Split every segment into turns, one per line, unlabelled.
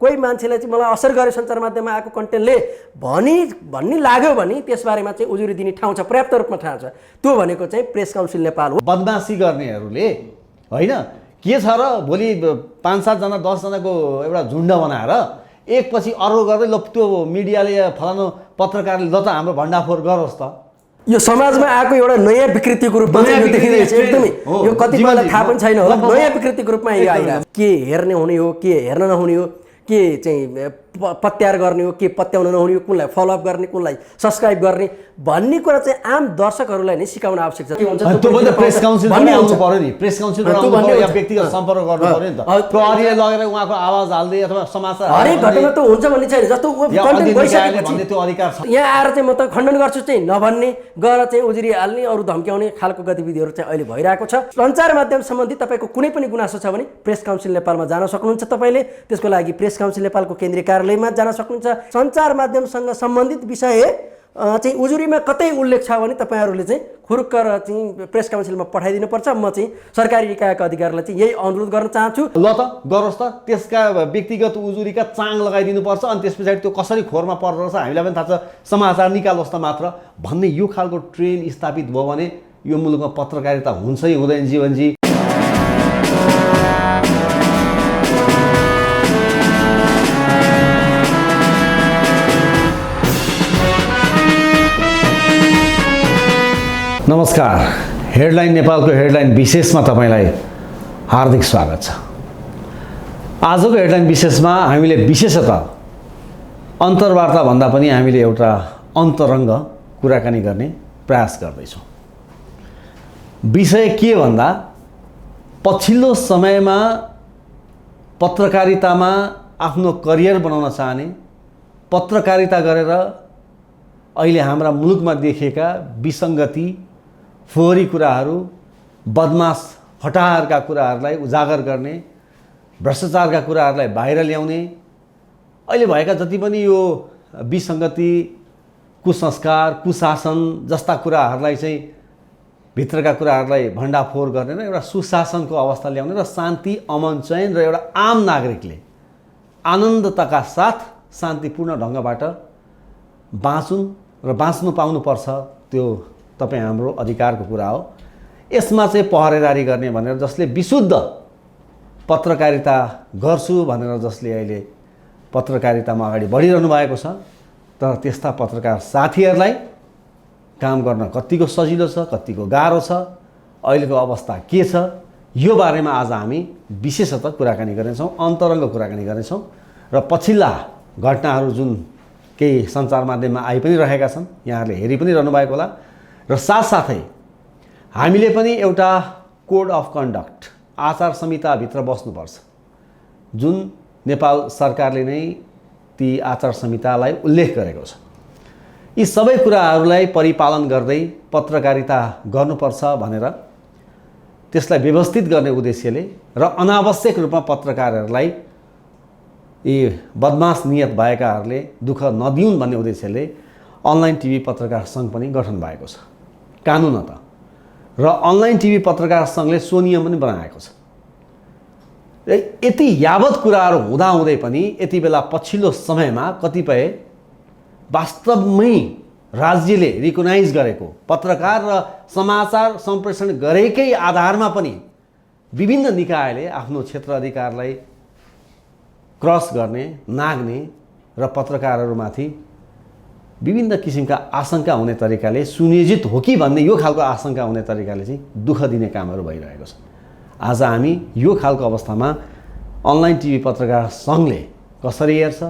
कोही मान्छेलाई चाहिँ मलाई असर गर्यो सञ्चार माध्यममा आएको कन्टेन्टले भन्ने लाग्यो भने त्यसबारेमा चाहिँ उजुरी दिने ठाउँ छ, पर्याप्त रूपमा ठाउँ छ। त्यो भनेको चाहिँ प्रेस काउन्सिल नेपाल हो।
बदमासी गर्नेहरूले होइन के छ र भोलि 5-7 जना 10 जनाको एउटा झुन्ड बनाएर एकपछि अर्को गर्दै ल त्यो मिडियाले फलानु पत्रकारले ल त हाम्रो भण्डाफोर गरोस् त।
यो समाजमा आएको एउटा नयाँ विकृतिको रूपमा चाहिँ देखिरहेछ एकदमै। यो कतिपयलाई थाहा पनि छैन होला, नयाँ विकृतिको रूपमा यो आइरहेको। के हेर्ने हुने हो, के हेर्न नहुने हो, के चाहिँ पत्यार गर्ने हो, के पत्याउन नहुने हो, कुनलाई फलोअप गर्ने, कुनलाई सब्सक्राइब गर्ने भन्ने कुरा चाहिँ आम दर्शकहरूलाई नै सिकाउन आवश्यक छ।
त्यो पनि प्रेस काउन्सिलबाट आउनु पर्यो नि, प्रेस काउन्सिलबाट आउनु पर्यो या व्यक्तिगत सम्पर्क गर्नु पर्यो नि त। प्रहरीले लगेर उहाँको आवाज हाल्दै अथवा समाचार
हरेक घटना त हुन्छ भन्ने छैन। जस्तो कन्टेन्ट गइसकेपछि
भन्ने त्यो अधिकार छ।
यहाँ आएर चाहिँ म त खण्डन गर्छु चाहिँ नभन्ने, गएर चाहिँ उजुरी हाल्ने, अरू धम्क्याउने खालको गतिविधिहरू चाहिँ अहिले भइरहेको छ। सञ्चार माध्यम सम्बन्धी तपाईँको कुनै पनि गुनासो छ भने प्रेस काउन्सिल नेपालमा जान सक्नुहुन्छ तपाईँले। त्यसको लागि प्रेस काउन्सिल नेपालको केन्द्रीय कार्यालयमा जान सक्नुहुन्छ। सञ्चार माध्यमसँग सम्बन्धित विषय चाहिँ उजुरीमा कतै उल्लेख छ भने तपाईँहरूले चाहिँ खुरुक्क चाहिँ प्रेस काउन्सिलमा पठाइदिनुपर्छ। म चाहिँ सरकारी निकायका अधिकारीलाई चाहिँ यही अनुरोध गर्न चाहन्छु।
ल त गरोस् त, त्यसका व्यक्तिगत उजुरीका चाङ लगाइदिनुपर्छ। अनि त्यस पछाडि त्यो कसरी खोरमा पर्दो रहेछ हामीलाई पनि थाहा छ, समाचार निकालोस् त मात्र भन्ने यो खालको ट्रेन स्थापित भयो भने यो मुलुकमा पत्रकारिता हुन्छै हुँदैन जीवनजी। नमस्कार, हेडलाइन नेपालको हेडलाइन विशेषमा तपाईँलाई हार्दिक स्वागत छ। आजको हेडलाइन विशेषमा हामीले विशेषतः अन्तर्वार्ता भन्दा पनि हामीले एउटा अन्तरङ्ग कुराकानी गर्ने प्रयास गर्दैछौँ। विषय के भन्दा पछिल्लो समयमा पत्रकारितामा आफ्नो करियर बनाउन चाहने, पत्रकारिता गरेर अहिले हाम्रा मुलुकमा देखिएका विसङ्गति, फोहोरी कुराहरू, बदमास फटाहारका कुराहरूलाई उजागर गर्ने, भ्रष्टाचारका कुराहरूलाई बाहिर ल्याउने, अहिले भएका जति पनि यो विसङ्गति, कुसंस्कार, कुशासन जस्ता कुराहरूलाई चाहिँ भित्रका कुराहरूलाई भण्डाफोर गर्ने र एउटा सुशासनको अवस्था ल्याउने र शान्ति, अमन, चयन र एउटा आम नागरिकले आनन्दताका साथ शान्तिपूर्ण ढङ्गबाट बाँचुन् र बाँच्नु पाउनुपर्छ। त्यो तपाईँ हाम्रो अधिकारको कुरा हो। यसमा चाहिँ पहरेदारी गर्ने भनेर जसले विशुद्ध पत्रकारिता गर्छु भनेर जसले अहिले पत्रकारितामा अगाडि बढिरहनु भएको छ, तर त्यस्ता पत्रकार साथीहरूलाई काम गर्न कतिको सजिलो छ, कतिको गाह्रो छ, अहिलेको अवस्था के छ, यो बारेमा आज हामी विशेषतः कुराकानी गर्नेछौँ, अन्तरङ्ग कुराकानी गर्नेछौँ। र पछिल्ला घटनाहरू जुन केही सञ्चार माध्यममा आइ पनि रहेका छन्, यहाँहरूले हेरि पनि रहनु भएको होला, र साथसाथै हामीले पनि एउटा कोड अफ कन्डक्ट, आचार संहिताभित्र बस्नुपर्छ, जुन नेपाल सरकारले नै ती आचार संहितालाई उल्लेख गरेको छ। यी सबै कुराहरूलाई परिपालन गर्दै पत्रकारिता गर्नुपर्छ भनेर त्यसलाई व्यवस्थित गर्ने उद्देश्यले र अनावश्यक रूपमा पत्रकारहरूलाई यी बदमास नियत भएकाहरूले दुःख नदिउन् भन्ने उद्देश्यले अनलाइन टिभी पत्रकार सङ्घ पनि गठन भएको छ, कानुन त। र अनलाइन टिभी पत्रकार सङ्घले सो नियम पनि बनाएको छ। यति यावत कुराहरू हुँदाहुँदै पनि यति बेला पछिल्लो समयमा कतिपय वास्तवमै राज्यले रिकगनाइज गरेको पत्रकार र समाचार सम्प्रेषण गरेकै आधारमा पनि विभिन्न निकायले आफ्नो क्षेत्र अधिकारलाई क्रस गर्ने, नाग्ने र पत्रकारहरूमाथि विभिन्न किसिमका आशंका हुने तरिकाले सुनियोजित हो कि भन्ने यो खालको आशंका हुने तरिकाले चाहिँ दुःख दिने कामहरू भइरहेको छ। आज हामी यो खालको अवस्थामा अनलाइन टिभी पत्रकार सङ्घले कसरी हेर्छ,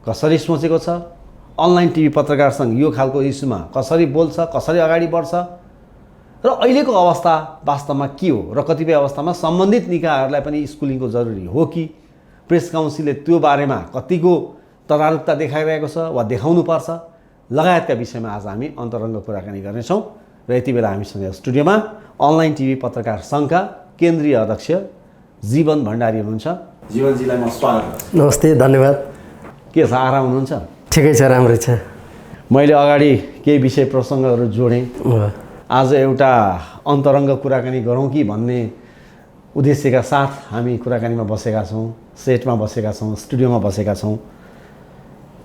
कसरी सोचेको छ, अनलाइन टिभी पत्रकार सङ्घ यो खालको इस्युमा कसरी बोल्छ, कसरी अगाडि बढ्छ र अहिलेको अवस्था वास्तवमा के हो र कतिपय अवस्थामा सम्बन्धित निकायहरूलाई पनि स्कुलिङको जरुरी हो कि, प्रेस काउन्सिलले त्यो बारेमा कतिको तदारुकता देखाइरहेको छ वा देखाउनुपर्छ लगायतका विषयमा आज हामी अन्तरङ्ग कुराकानी गर्नेछौँ। र यति बेला हामीसँग स्टुडियोमा अनलाइन टिभी पत्रकार सङ्घका केन्द्रीय अध्यक्ष जीवन भण्डारी हुनुहुन्छ। जीवनजीलाई म स्वागत गर्छु।
नमस्ते, धन्यवाद।
के छ, आराम हुनुहुन्छ?
ठिकै छ, राम्रै छ।
मैले अगाडि केही विषय प्रसङ्गहरू जोडेँ। आज एउटा अन्तरङ्ग कुराकानी गरौँ कि भन्ने उद्देश्यका साथ हामी कुराकानीमा बसेका छौँ। सेटमा बसेका छौँ, स्टुडियोमा बसेका छौँ।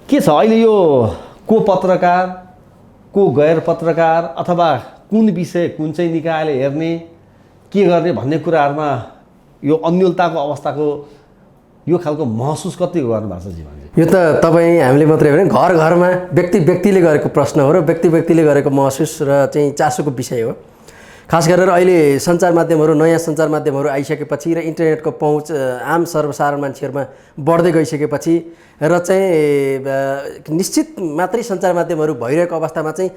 के छ अहिले यो को पत्रकार, को गैर पत्रकार, अथवा कुन विषय कुन चाहिँ निकायले हेर्ने, के गर्ने भन्ने कुराहरूमा यो अन्योलताको अवस्थाको यो खालको महसुस कति गर्नुभएको छ जीवनजी?
यो त तपाईँ हामीले मात्रै होइन, घर घरमा व्यक्तिले गरेको प्रश्न हो र व्यक्तिले गरेको महसुस र चाहिँ चासोको विषय हो। खास गरेर अहिले सञ्चार माध्यमहरू, नयाँ सञ्चार माध्यमहरू आइसकेपछि र इन्टरनेटको पहुँच आम सर्वसाधारण मान्छेहरूमा बढ्दै गइसकेपछि र चाहिँ निश्चित मात्रै सञ्चार माध्यमहरू भइरहेको अवस्थामा चाहिँ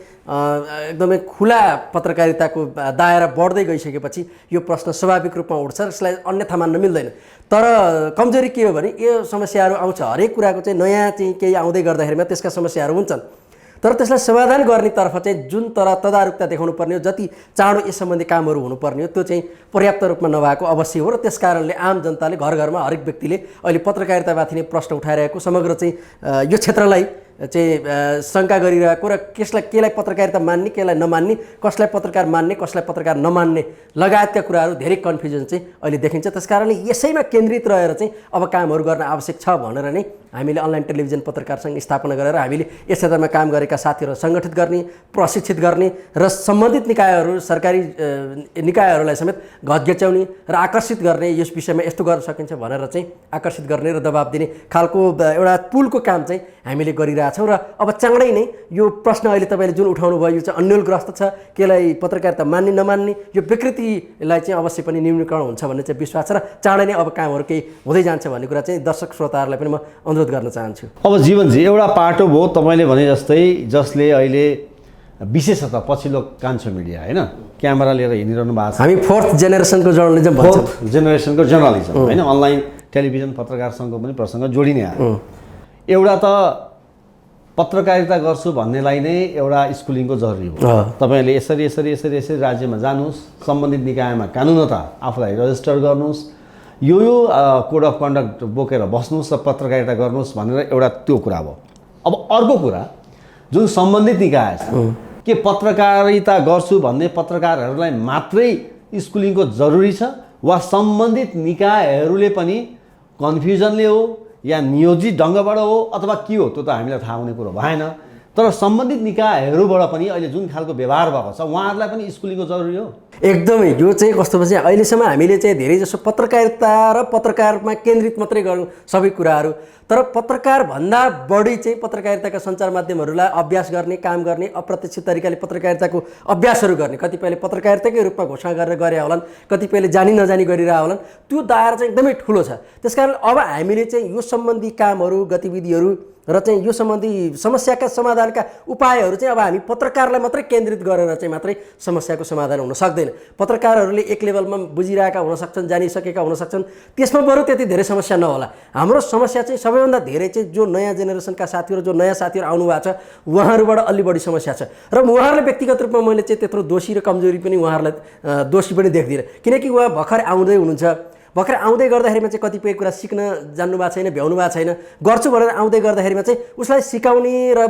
एकदमै खुला पत्रकारिताको दायरा बढ्दै गइसकेपछि यो प्रश्न स्वाभाविक रूपमा उठ्छ र यसलाई अन्यथा मान्न मिल्दैन। तर कमजोरी के हो भने यो समस्याहरू आउँछ, हरेक कुराको चाहिँ नयाँ चाहिँ केही आउँदै गर्दाखेरिमा त्यसका समस्याहरू हुन्छन्, तर त्यसलाई समाधान गर्नेतर्फ चाहिँ जुन तदारुकता देखाउनु पर्ने हो, जति चाँडो यस सम्बन्धी कामहरू हुनुपर्ने हो, त्यो चाहिँ पर्याप्त रूपमा नभएको अवश्य हो। र त्यस कारणले आम जनताले घर घरमा हरेक व्यक्तिले अहिले पत्रकारितामाथि नै प्रश्न उठाइरहेको, समग्र चाहिँ यो क्षेत्रलाई चाहिँ शङ्का गरिरहेको र केलाई पत्रकारिता मान्ने, केलाई नमान्ने, कसलाई पत्रकार मान्ने, कसलाई पत्रकार नमान्ने लगायतका कुराहरू धेरै कन्फ्युजन चाहिँ अहिले देखिन्छ। त्यस कारणले यसैमा केन्द्रित रहेर चाहिँ अब कामहरू गर्न आवश्यक छ भनेर नै हामीले अनलाइन टेलिभिजन पत्रकार सङ्घ स्थापना गरेर हामीले यस क्षेत्रमा काम गरेका साथीहरूलाई सङ्गठित गर्ने, प्रशिक्षित गर्ने र सम्बन्धित निकायहरू, सरकारी निकायहरूलाई समेत घचघच्याउने र आकर्षित गर्ने, यस विषयमा यस्तो गर्न सकिन्छ भनेर चाहिँ आकर्षित गर्ने र दबाब दिने खालको एउटा पुलको काम चाहिँ हामीले गरिरहेछौँ। र अब चाँडै नै यो प्रश्न अहिले तपाईँले जुन उठाउनु भयो यो चाहिँ अन्यलग्रस्त छ, केलाई पत्रकारिता मान्ने नमान्ने, यो विकृतिलाई चाहिँ अवश्य पनि न्यूनीकरण हुन्छ भन्ने चाहिँ विश्वास छ र चाँडै नै अब कामहरू केही हुँदै जान्छ भन्ने कुरा चाहिँ दर्शक श्रोताहरूलाई पनि म अनुरोध गर्न चाहन्छु।
अब जीवनजी एउटा पाटो भयो तपाईँले भने जस्तै, जसले अहिले विशेषतः पछिल्लो कान्छो मिडिया होइन क्यामेरा लिएर हिँडिरहनु भएको छ।
हामी फोर्थ जेनेरेसनको जर्नलिजम भन्छौँ,
फोर्थ जेनेरेसनको जर्नलिजम होइन, अनलाइन टेलिभिजन पत्रकार सङ्घको पनि प्रसङ्ग जोडिने आयो। एउटा त पत्रकारिता गर्छु भन्नेलाई नै एउटा स्कुलिङको जरुरी हो। तपाईँले यसरी राज्यमा जानुहोस्, सम्बन्धित निकायमा कानुनतः आफूलाई रजिस्टर गर्नुहोस्, यो कोड अफ कन्डक्ट बोकेर बस्नुहोस् र पत्रकारिता गर्नुहोस् भनेर एउटा त्यो कुरा भयो। अब अर्को कुरा, जुन सम्बन्धित निकाय छ, के पत्रकारिता गर्छु भन्ने पत्रकारहरूलाई मात्रै स्कुलिङको जरुरी छ वा सम्बन्धित निकायहरूले पनि कन्फ्युजनले हो या नियोजित ढङ्गबाट हो अथवा के हो, त्यो त हामीलाई थाहा हुने कुरो भएन। तर सम्बन्धित निकायहरूबाट पनि अहिले जुन खालको व्यवहार भएको छ उहाँहरूलाई पनि स्कुलिङको जरुरी हो।
एकदमै यो चाहिँ कस्तो भन्छ, अहिलेसम्म हामीले चाहिँ धेरै जसो पत्रकारिता र पत्रकारमा केन्द्रित मात्रै गर्नु सबै कुराहरू, तर पत्रकार भन्दा बढी चाहिँ पत्रकारिताका सञ्चार माध्यमहरूलाई अभ्यास गर्ने, काम गर्ने, अप्रत्यक्ष तरिकाले पत्रकारिताको अभ्यासहरू गर्ने, कतिपयले पत्रकारिताकै रूपमा घोषणा गरेर गरे होलान्, कतिपयले जानी नजानी गरिरह होलान्, त्यो दायरा चाहिँ एकदमै ठुलो छ। त्यसकारण अब हामीले चाहिँ यो सम्बन्धी कामहरू, गतिविधिहरू र चाहिँ यो सम्बन्धी समस्याका समाधानका उपायहरू चाहिँ अब हामी पत्रकारलाई मात्रै केन्द्रित गरेर चाहिँ मात्रै समस्याको समाधान हुन सक्दैन। पत्रकारहरूले एक लेभलमा बुझिरहेका हुन सक्छन्, जानिसकेका हुन सक्छन्, त्यसमा बरु त्यति धेरै समस्या नहोला। हाम्रो समस्या चाहिँ सबैभन्दा धेरै चाहिँ जो नयाँ जेनेरेसनका साथीहरू, जो नयाँ साथीहरू आउनु भएको छ उहाँहरूबाट अलि बढी समस्या छ र उहाँहरूले व्यक्तिगत रूपमा मैले चाहिँ त्यत्रो दोषी र कमजोरी पनि उहाँहरूलाई दोषी पनि देख्दिनँ, किनकि उहाँ भर्खर आउँदै हुनुहुन्छ। भर्खर आउँदै गर्दाखेरिमा चाहिँ कतिपय कुरा सिक्न जान्नु भएको छैन, भ्याउनु भएको छैन, गर्छु भनेर आउँदै गर्दाखेरिमा चाहिँ उसलाई सिकाउने र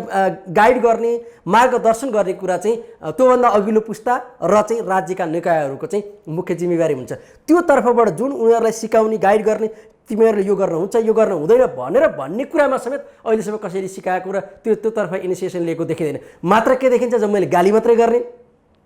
गाइड गर्ने, मार्गदर्शन गर्ने कुरा चाहिँ त्योभन्दा अघिल्लो पुस्ता र चाहिँ राज्यका निकायहरूको चाहिँ मुख्य जिम्मेवारी हुन्छ। त्यो तर्फबाट जुन उनीहरूलाई सिकाउने, गाइड गर्ने, तिमीहरूले यो गर्न हुन्छ, यो गर्न हुँदैन भनेर भन्ने कुरामा समेत अहिलेसम्म कसैले सिकाएको र त्योतर्फ इनिसिएसन लिएको देखिँदैन। मात्र के देखिन्छ, जब मैले गाली मात्रै गर्ने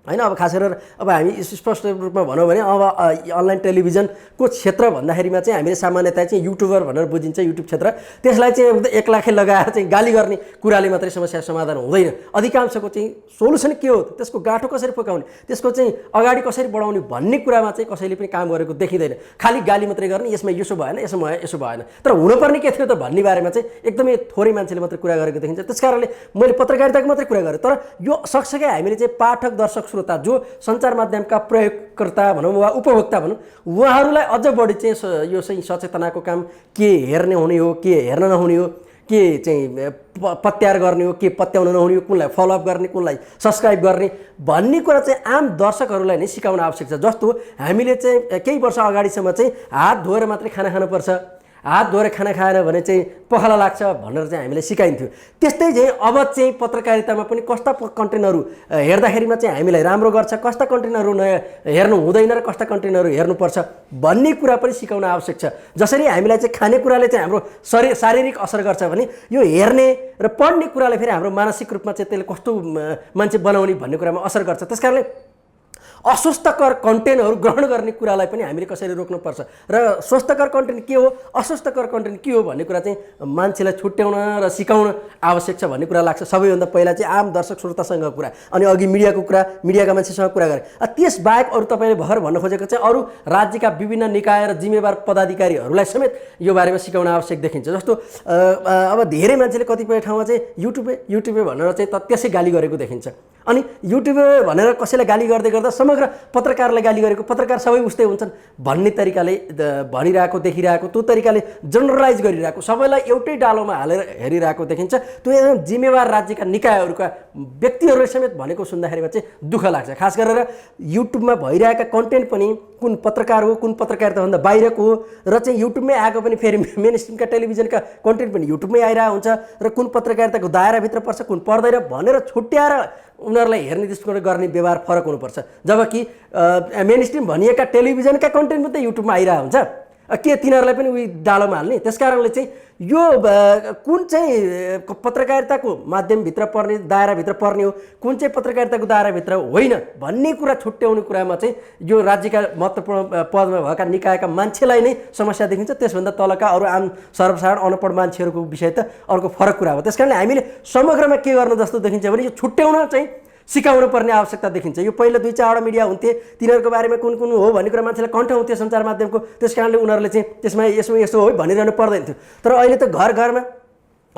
होइन। अब खास गरेर अब हामी स्पष्ट रूपमा भनौँ भने अब अनलाइन टेलिभिजनको क्षेत्र भन्दाखेरिमा चाहिँ हामीले सामान्यतया चाहिँ युट्युबर भनेर बुझिन्छ, युट्युब क्षेत्र, त्यसलाई चाहिँ 1 लाख लगाएर चाहिँ गाली गर्ने कुराले मात्रै समस्या समाधान हुँदैन। अधिकांशको चाहिँ सोलुसन के हो, त्यसको गाँठो कसरी फकाउने, त्यसको चाहिँ अगाडि कसरी बढाउने भन्ने कुरामा चाहिँ कसैले पनि काम गरेको देखिँदैन। खालि गाली मात्रै गर्ने, यसमा यसो भएन, यसो भएन, तर हुनुपर्ने के थियो त भन्ने बारेमा चाहिँ एकदमै थोरै मान्छेले मात्रै कुरा गरेको देखिन्छ। त्यस कारणले मैले पत्रकारिताको मात्रै कुरा गरेँ, तर यो सँगसँगै हामीले चाहिँ पाठक, दर्शक, श्रोता, जो सञ्चार माध्यमका प्रयोगकर्ता भनौँ वा उपभोक्ता भनौँ, उहाँहरूलाई अझ बढी चाहिँ यो चाहिँ सचेतनाको काम के हेर्ने हुने हो, के हेर्न नहुने हो, के चाहिँ पत्यार गर्ने हो, के पत्याउन नहुने हो, कुनलाई फलोअप गर्ने, कुनलाई सब्सक्राइब गर्ने भन्ने कुरा चाहिँ आम दर्शकहरूलाई नै सिकाउन आवश्यक छ। जस्तो हामीले चाहिँ केही वर्ष अगाडिसम्म चाहिँ हात धोएर मात्रै खाना खानुपर्छ, हात धोएर खाना खाएर भने चाहिँ पखाला लाग्छ भनेर चाहिँ हामीलाई सिकाइन्थ्यो। त्यस्तै चाहिँ अब चाहिँ पत्रकारितामा पनि कस्ता कन्टेन्टहरू हेर्दाखेरिमा चाहिँ हामीलाई राम्रो गर्छ, कस्ता कन्टेन्टहरू हेर्नु हुँदैन र कस्ता कन्टेन्टहरू हेर्नुपर्छ भन्ने कुरा पनि सिकाउन आवश्यक छ। जसरी हामीलाई चाहिँ खानेकुराले चाहिँ हाम्रो शारीरिक असर गर्छ भने यो हेर्ने र पढ्ने कुराले फेरि हाम्रो मानसिक रूपमा चाहिँ त्यसले कस्तो मान्छे बनाउने भन्ने कुरामा असर गर्छ। त्यस कारणले अस्वस्थकर कन्टेन्टहरू ग्रहण गर्ने कुरालाई पनि हामीले कसरी रोक्नुपर्छ र स्वस्थकर कन्टेन्ट के हो, अस्वस्थकर कन्टेन्ट के हो भन्ने कुरा चाहिँ मान्छेलाई छुट्याउन र सिकाउन आवश्यक छ भन्ने कुरा लाग्छ। सबैभन्दा पहिला चाहिँ आम दर्शक श्रोतासँग कुरा, अनि अघि मिडियाको कुरा, मिडियाका मान्छेसँग कुरा गरे। त्यसबाहेक अरू तपाईँले भर भन्न खोजेको चाहिँ अरू राज्यका विभिन्न निकाय र जिम्मेवार पदाधिकारीहरूलाई समेत यो बारेमा सिकाउन आवश्यक देखिन्छ। जस्तो अब धेरै मान्छेले कतिपय ठाउँमा चाहिँ युट्युबे भनेर चाहिँ त्यसै गाली गरेको देखिन्छ। अनि युट्युब भनेर कसैलाई गाली गर्दै गर्दा समग्र पत्रकारलाई गाली गरेको, पत्रकार सबै उस्तै हुन्छन् भन्ने तरिकाले भनिरहेको देखिरहेको, त्यो तरिकाले जनरलाइज गरिरहेको, सबैलाई एउटै डालोमा हालेर हेरिरहेको देखिन्छ। त्यो जिम्मेवार राज्यका निकायहरूका व्यक्तिहरूले समेत भनेको सुन्दाखेरिमा चाहिँ दुःख लाग्छ। खास गरेर युट्युबमा भइरहेका कन्टेन्ट पनि कुन पत्रकार हो, कुन पत्रकारिताभन्दा बाहिरको हो र चाहिँ युट्युबमै आएको पनि फेरि मेन स्ट्रिमका टेलिभिजनका कन्टेन्ट पनि युट्युबमै आइरहेको हुन्छ र कुन पत्रकारिताको दायराभित्र पर्छ कुन पर्दैन भनेर छुट्याएर उनीहरूलाई हेर्ने दृष्टिकोणले गर्ने व्यवहार फरक हुनुपर्छ। जबकि मेन स्ट्रिम भनिएका टेलिभिजनका कन्टेन्ट पनि त युट्युबमा आइरहेको हुन्छ, के तिनीहरूलाई पनि उही डालोमा हाल्ने? त्यस कारणले चाहिँ यो कुन चाहिँ पत्रकारिताको माध्यमभित्र पर्ने, दायराभित्र पर्ने हो, कुन चाहिँ पत्रकारिताको दायराभित्र होइन भन्ने कुरा छुट्याउने कुरामा चाहिँ यो राज्यका महत्त्वपूर्ण पदमा भएका निकायका मान्छेलाई नै समस्या देखिन्छ। त्यसभन्दा तलका अरू आम सर्वसाधारण अनपढ मान्छेहरूको विषय त अर्को फरक कुरा हो। त्यस कारणले हामीले समग्रमा के गर्नु जस्तो देखिन्छ भने यो छुट्याउन चाहिँ सिकाउनु पर्ने आवश्यकता देखिन्छ। यो पहिला 2-4वटा मिडिया हुन्थे, तिनीहरूको बारेमा कुन कुन हो भन्ने कुरा मान्छेलाई कन्ठ हुन्थ्यो सञ्चार माध्यमको। त्यस कारणले उनीहरूले चाहिँ त्यसमा यसो यसो हो भनिरहनु पर्दैन थियो। तर अहिले त घर घरमा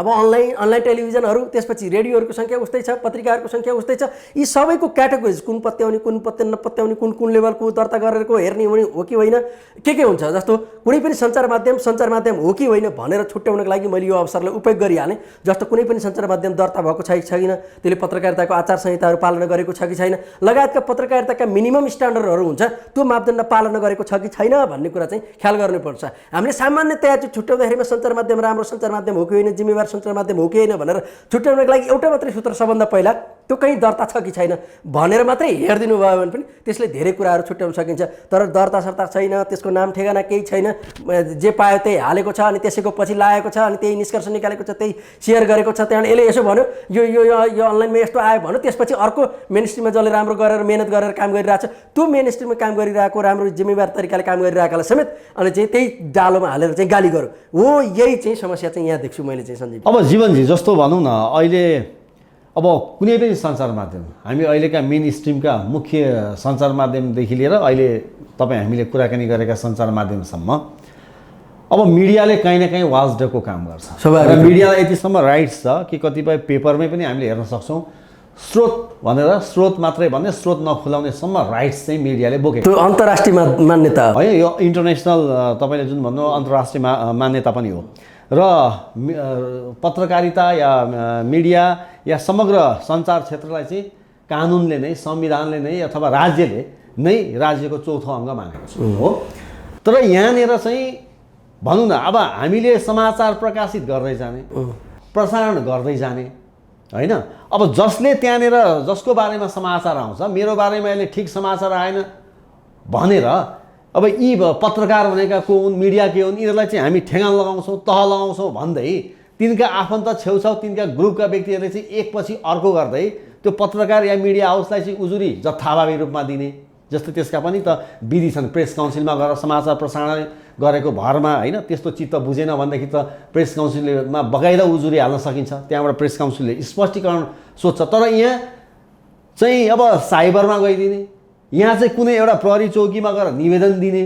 अब अनलाइन टेलिभिजनहरू, त्यसपछि रेडियोहरूको सङ्ख्या उस्तै छ, पत्रिकाहरूको सङ्ख्या उस्तै छ। यी सबैको क्याटेगोरिज कुन पत्याउने, कुन नपत्याउने, कुन लेभलको दर्ता गरेको हेर्ने हो कि होइन, के हुन्छ। जस्तो कुनै पनि सञ्चार माध्यम हो कि होइन भनेर छुट्याउनको लागि मैले यो अवसरलाई उपयोग गरिहालेँ। जस्तो कुनै पनि सञ्चार माध्यम दर्ता भएको छ कि छैन, त्यसले पत्रकारिताको आचार संहिताहरू पालना गरेको छ कि छैन, लगायतका पत्रकारिताका मिनिमम स्ट्यान्डर्डहरू हुन्छ त्यो मापदण्ड पालना गरेको छ कि छैन भन्ने कुरा चाहिँ ख्याल गर्नुपर्छ। हामीले सामान्यतया चाहिँ छुट्याउँदाखेरिमा सञ्चार माध्यम राम्रो सञ्चार माध्यम हो कि होइन, जिम्मेवार सञ्चार माध्यम हो कि होइन भनेर छुट्याउनको लागि एउटा मात्रै सूत्र सबभन्दा पहिला त्यो कहीँ दर्ता छ कि छैन भनेर मात्रै हेरिदिनु भयो भने पनि त्यसले धेरै कुराहरू छुट्याउन सकिन्छ। तर दर्ता सर्ता छैन, त्यसको नाम ठेगाना केही छैन, जे पायो त्यही हालेको छ, अनि त्यसैको पछि लागेको छ, अनि त्यही निष्कर्ष निकालेको छ, त्यही सेयर गरेको छ, त्यहाँबाट यसले यसो भन्यो यो अनलाइनमा यस्तो आयो भन्यो, त्यसपछि अर्को मेन स्ट्रिममा जसले राम्रो गरेर मेहनत गरेर काम गरिरहेको छ त्यो मेन स्ट्रिममा काम गरिरहेको राम्रो जिम्मेवार तरिकाले काम गरिरहेकोलाई समेत अनि चाहिँ त्यही डालोमा हालेर चाहिँ गाली गर्यो हो। यही चाहिँ समस्या चाहिँ यहाँ देख्छु मैले चाहिँ सञ्जीव।
अब जीवनजी जस्तो भनौँ न, अहिले अब कुनै पनि सञ्चार माध्यम, हामी अहिलेका मेन स्ट्रिमका मुख्य सञ्चार माध्यमदेखि लिएर अहिले तपाईँ हामीले कुराकानी गरेका सञ्चार माध्यमसम्म अब मिडियाले कहीँ न कहीँ वाचडगको काम गर्छ। र मिडियालाई यतिसम्म राइट्स छ कि कतिपय पेपरमै पनि हामीले हेर्न सक्छौँ स्रोत भनेर, स्रोत मात्रै भन्ने, स्रोत नखुलाउनेसम्म राइट्स चाहिँ मिडियाले बोकेको।
त्यो अन्तर्राष्ट्रिय मान्यता हो,
यो इन्टरनेसनल तपाईँले जुन भन्नु अन्तर्राष्ट्रिय मान्यता पनि हो। र पत्रकारिता या मिडिया या समग्र सञ्चार क्षेत्रलाई चाहिँ कानुनले नै, संविधानले नै अथवा राज्यले नै राज्यको चौथो अङ्ग मानेको छ हो। तर यहाँनिर चाहिँ भनौँ न, अब हामीले समाचार प्रकाशित गर्दै जाने, प्रसारण गर्दै जाने होइन, अब जसले त्यहाँनिर जसको बारेमा समाचार आउँछ, मेरो बारेमा यसले ठिक समाचार आएन भनेर अब यी पत्रकार भनेका को हुन्, मिडिया के हुन्, यिनीहरूलाई चाहिँ हामी ठेगान लगाउँछौँ, तह लगाउँछौँ भन्दै तिनका आफन्त छेउछाउ तिनका ग्रुपका व्यक्तिहरूले चाहिँ एकपछि अर्को गर्दै त्यो पत्रकार या मिडिया हाउसलाई चाहिँ उजुरी जथाभावी रूपमा दिने। जस्तो त्यसका पनि त विधि छन्, प्रेस काउन्सिलमा गएर समाचार प्रसारण गरेको भरमा होइन, त्यस्तो चित्त बुझेन भनेदेखि त प्रेस काउन्सिलमा बगाइदा उजुरी हाल्न सकिन्छ, त्यहाँबाट प्रेस काउन्सिलले स्पष्टीकरण सोध्छ। तर यहाँ चाहिँ अब साइबरमा गइदिने, यहाँ चाहिँ कुनै एउटा प्रहरी चौकीमा गएर निवेदन दिने,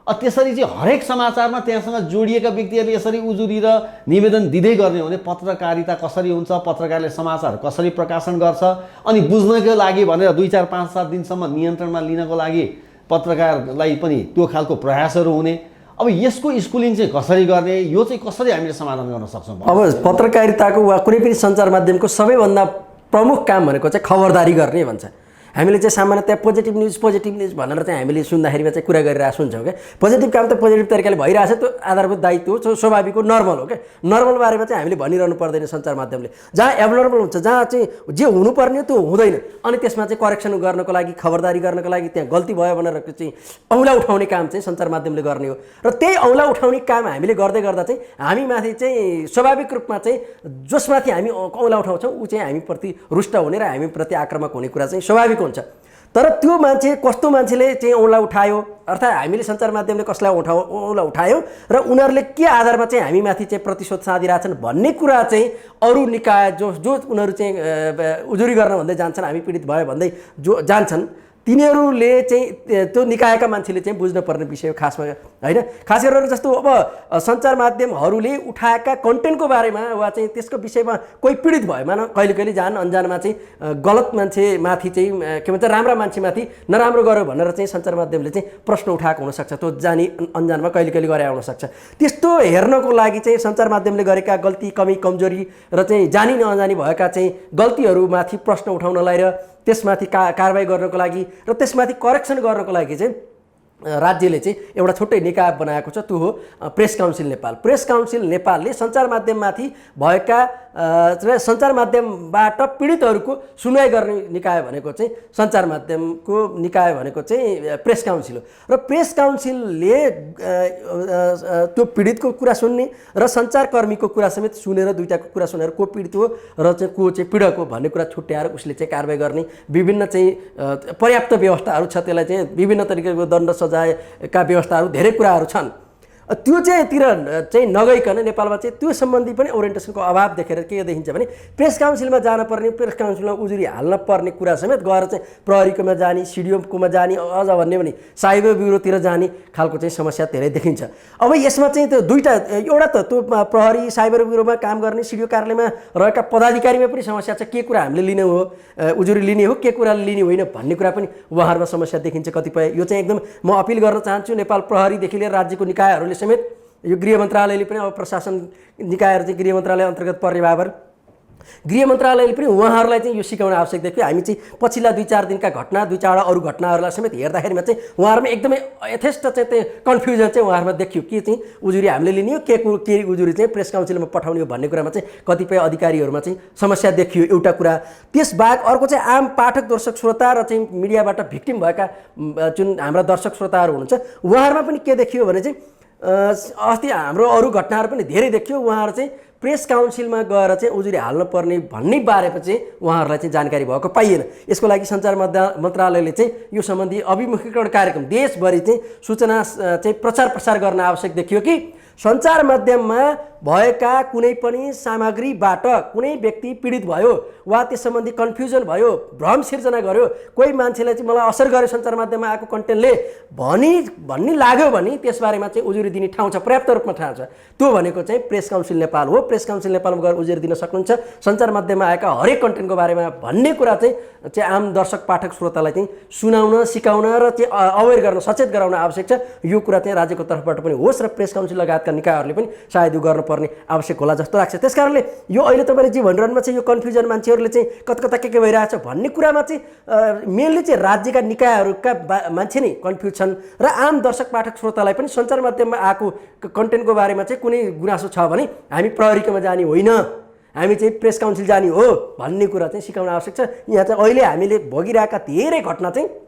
त्यसरी चाहिँ हरेक समाचारमा त्यहाँसँग जोडिएका व्यक्तिहरूले यसरी उजुरी र निवेदन दिँदै गर्ने हो भने पत्रकारिता कसरी हुन्छ, पत्रकारले समाचार कसरी प्रकाशन गर्छ, अनि बुझ्नको लागि भनेर 2-4-5-7 दिनसम्म नियन्त्रणमा लिनको लागि पत्रकारलाई पनि त्यो खालको प्रयासहरू हुने। अब यसको स्कुलिङ चाहिँ कसरी गर्ने, यो चाहिँ कसरी हामीले समाधान गर्न सक्छौँ?
अब पत्रकारिताको वा कुनै पनि सञ्चार माध्यमको सबैभन्दा प्रमुख काम भनेको चाहिँ खबरदारी गर्ने भन्छ। हामीले चाहिँ सामान्यतया पोजिटिभ न्युज भनेर चाहिँ हामीले सुन्दाखेरिमा चाहिँ कुरा गरिरहेको सुन्छौँ क्या। पोजिटिभ काम त पोजिटिभ तरिकाले भइरहेछ, त्यो आधारभूत दायित्व हो, स्वाभाविक हो, नर्मल हो क्या। नर्मल बारेमा चाहिँ हामीले भनिरहनु पर्दैन सञ्चार माध्यमले। जहाँ एबनर्मल हुन्छ, जहाँ चाहिँ जे हुनुपर्ने त्यो हुँदैन, अनि त्यसमा चाहिँ करेक्सन गर्नको लागि, खबरदारी गर्नको लागि त्यहाँ गल्ती भयो भनेर चाहिँ औँला उठाउने काम चाहिँ सञ्चार माध्यमले गर्ने हो। र त्यही औँला उठाउने काम हामीले गर्दै गर्दा चाहिँ हामीमाथि चाहिँ स्वाभाविक रूपमा चाहिँ जसमाथि हामी औँला उठाउँछौँ ऊ चाहिँ हामीप्रति रुष्ट हुने र हामीप्रति आक्रामक हुने कुरा चाहिँ स्वाभाविक हुन्छ। तर त्यो मान्छे कस्तो मान्छेले चाहिँ औँला उठायो, अर्थात् हामीले सञ्चार माध्यमले कसलाई औँला उठायो र उनीहरूले के आधारमा चाहिँ हामीमाथि चाहिँ प्रतिशोध साधिरहेछन् भन्ने कुरा चाहिँ अरू निकाय जो उनीहरू चाहिँ उजुरी गर्न भन्दै जान्छन्, हामी पीडित भयो भन्दै जो जान्छन्, तिनीहरूले चाहिँ त्यो निकायका मान्छेले चाहिँ बुझ्नुपर्ने विषय हो खासमा होइन। खास गरेर जस्तो अब सञ्चार माध्यमहरूले उठाएका कन्टेन्टको बारेमा वा चाहिँ त्यसको विषयमा कोही पीडित भयो, मान कहिले कहिले जान अन्जानमा चाहिँ गलत मान्छेमाथि चाहिँ के भन्छ राम्रा मान्छेमाथि नराम्रो गर्यो भनेर चाहिँ सञ्चार माध्यमले चाहिँ प्रश्न उठाएको हुनसक्छ, त्यो जानी अन्जानमा कहिले कहिले गरे हुनसक्छ। त्यस्तो हेर्नको लागि चाहिँ सञ्चार माध्यमले गरेका गल्ती, कमी, कमजोरी र चाहिँ जानी नअजानी भएका चाहिँ गल्तीहरूमाथि प्रश्न उठाउनलाई र त्यसमाथि कारबाही गर्नको लागि र त्यसमाथि करेक्सन गर्नको लागि चाहिँ राज्यले चाहिँ एउटा छुट्टै निकाय बनाएको छ, त्यो हो press council Nepal. Press council नेपालले सञ्चार माध्यममाथि भएका सञ्चार माध्यमबाट पीडितहरूको सुनवाई गर्ने निकाय भनेको चाहिँ सञ्चार माध्यमको निकाय भनेको चाहिँ प्रेस काउन्सिल हो। र प्रेस काउन्सिलले त्यो पीडितको कुरा सुन्ने र सञ्चारकर्मीको कुरा समेत सुनेर दुईटाको कुरा सुनेर को पीडित हो र चाहिँ को चाहिँ पीडक हो भन्ने कुरा छुट्याएर उसले चाहिँ कारबाही गर्ने विभिन्न चाहिँ पर्याप्त व्यवस्थाहरू छ, त्यसलाई चाहिँ विभिन्न तरिकाको दण्ड सजायका व्यवस्थाहरू धेरै कुराहरू छन्। त्यो चाहिँतिर चाहिँ नगइकन नेपालमा चाहिँ त्यो सम्बन्धी पनि ओरिएन्टेसनको अभाव देखेर के देखिन्छ भने प्रेस काउन्सिलमा जानुपर्ने, प्रेस काउन्सिलमा उजुरी हाल्न पर्ने कुरा समेत गएर चाहिँ प्रहरीकोमा जाने, सिडिओकोमा जाने, अझ भन्ने भने साइबर ब्युरोतिर जाने खालको चाहिँ समस्या धेरै देखिन्छ। अब यसमा चाहिँ त्यो दुईटा, एउटा त त्यो प्रहरी साइबर ब्युरोमा काम गर्ने सिडिओ कार्यालयमा रहेका पदाधिकारीमा पनि समस्या छ, के कुरा हामीले लिने हो, उजुरी लिने हो, के कुरा लिने होइन भन्ने कुरा पनि उहाँहरूमा समस्या देखिन्छ कतिपय। यो चाहिँ एकदम म अपिल गर्न चाहन्छु नेपाल प्रहरीदेखि लिएर राज्यको निकायहरूले समेत, यो गृह मन्त्रालयले पनि अब प्रशासन निकायहरू चाहिँ गृह मन्त्रालय अन्तर्गत पर्ने भएर गृह मन्त्रालयले पनि उहाँहरूलाई चाहिँ यो सिकाउन आवश्यक देखियो। हामी चाहिँ पछिल्ला 2-4 दिनका घटना, 2-4 अरू घटनाहरूलाई समेत हेर्दाखेरिमा चाहिँ उहाँहरूमा एकदमै यथेष्ट चाहिँ त्यो कन्फ्युजन चाहिँ उहाँहरूमा देखियो के चाहिँ उजुरी हामीले लिने हो, के उजुरी चाहिँ प्रेस काउन्सिलमा पठाउने हो भन्ने कुरामा चाहिँ कतिपय अधिकारीहरूमा चाहिँ समस्या देखियो एउटा कुरा। त्यसबाहेक अर्को चाहिँ आम पाठक, दर्शक, श्रोता र चाहिँ मिडियाबाट भिक्टिम भएका जुन हाम्रा दर्शक श्रोताहरू हुनुहुन्छ उहाँहरूमा पनि के देखियो भने चाहिँ अस्ति हाम्रो अरू घटनाहरू पनि धेरै देखियो, उहाँहरू चाहिँ प्रेस काउन्सिलमा गएर चाहिँ उजुरी हाल्न पर्ने भन्ने बारेमा चाहिँ उहाँहरूलाई चाहिँ जानकारी भएको पाइएन। यसको लागि सञ्चार मन्त्रालयले चाहिँ यो सम्बन्धी अभिमुखीकरण कार्यक्रम देशभरि चाहिँ सूचना चाहिँ प्रचार प्रसार गर्न आवश्यक देखियो कि सञ्चार माध्यममा भएका कुनै पनि सामग्रीबाट कुनै व्यक्ति पीडित भयो वा त्यस सम्बन्धी कन्फ्युजन भयो, भ्रम सिर्जना गर्यो, कोही मान्छेलाई चाहिँ मलाई असर गर्यो सञ्चार माध्यममा आएको कन्टेन्टले भन्ने लाग्यो भने त्यसबारेमा चाहिँ उजुरी दिने ठाउँ छ, पर्याप्त रूपमा ठाउँ छ। त्यो भनेको चाहिँ प्रेस काउन्सिल नेपाल हो। प्रेस काउन्सिल नेपालमा गएर उजुरी दिन सक्नुहुन्छ सञ्चार माध्यममा आएका हरेक कन्टेन्टको बारेमा भन्ने कुरा चाहिँ आम दर्शक पाठक श्रोतालाई चाहिँ सुनाउन, सिकाउन र चाहिँ अवेर गर्न, सचेत गराउन आवश्यक छ। यो कुरा चाहिँ राज्यको तर्फबाट पनि होस् र प्रेस काउन्सिल लगायतका निकायहरूले पनि सायद यो गर्नुपर्ने आवश्यक होला जस्तो लाग्छ। त्यसकारणले यो अहिले तपाईँले जे भनिरहनुमा चाहिँ यो कन्फ्युजन मान्छेहरूले चाहिँ कता के भइरहेछ भन्ने कुरामा चाहिँ मेनली चाहिँ राज्यका निकायहरूका मान्छे नै कन्फ्युज छन् र आम दर्शक पाठक श्रोतालाई पनि सञ्चार माध्यममा आएको कन्टेन्टको बारेमा चाहिँ कुनै गुनासो छ भने हामी प्रहरीकोमा जाने होइन, हामी चाहिँ प्रेस काउन्सिल जाने हो भन्ने कुरा चाहिँ सिकाउन आवश्यक छ। यहाँ चाहिँ अहिले हामीले भोगिरहेका धेरै घटना चाहिँ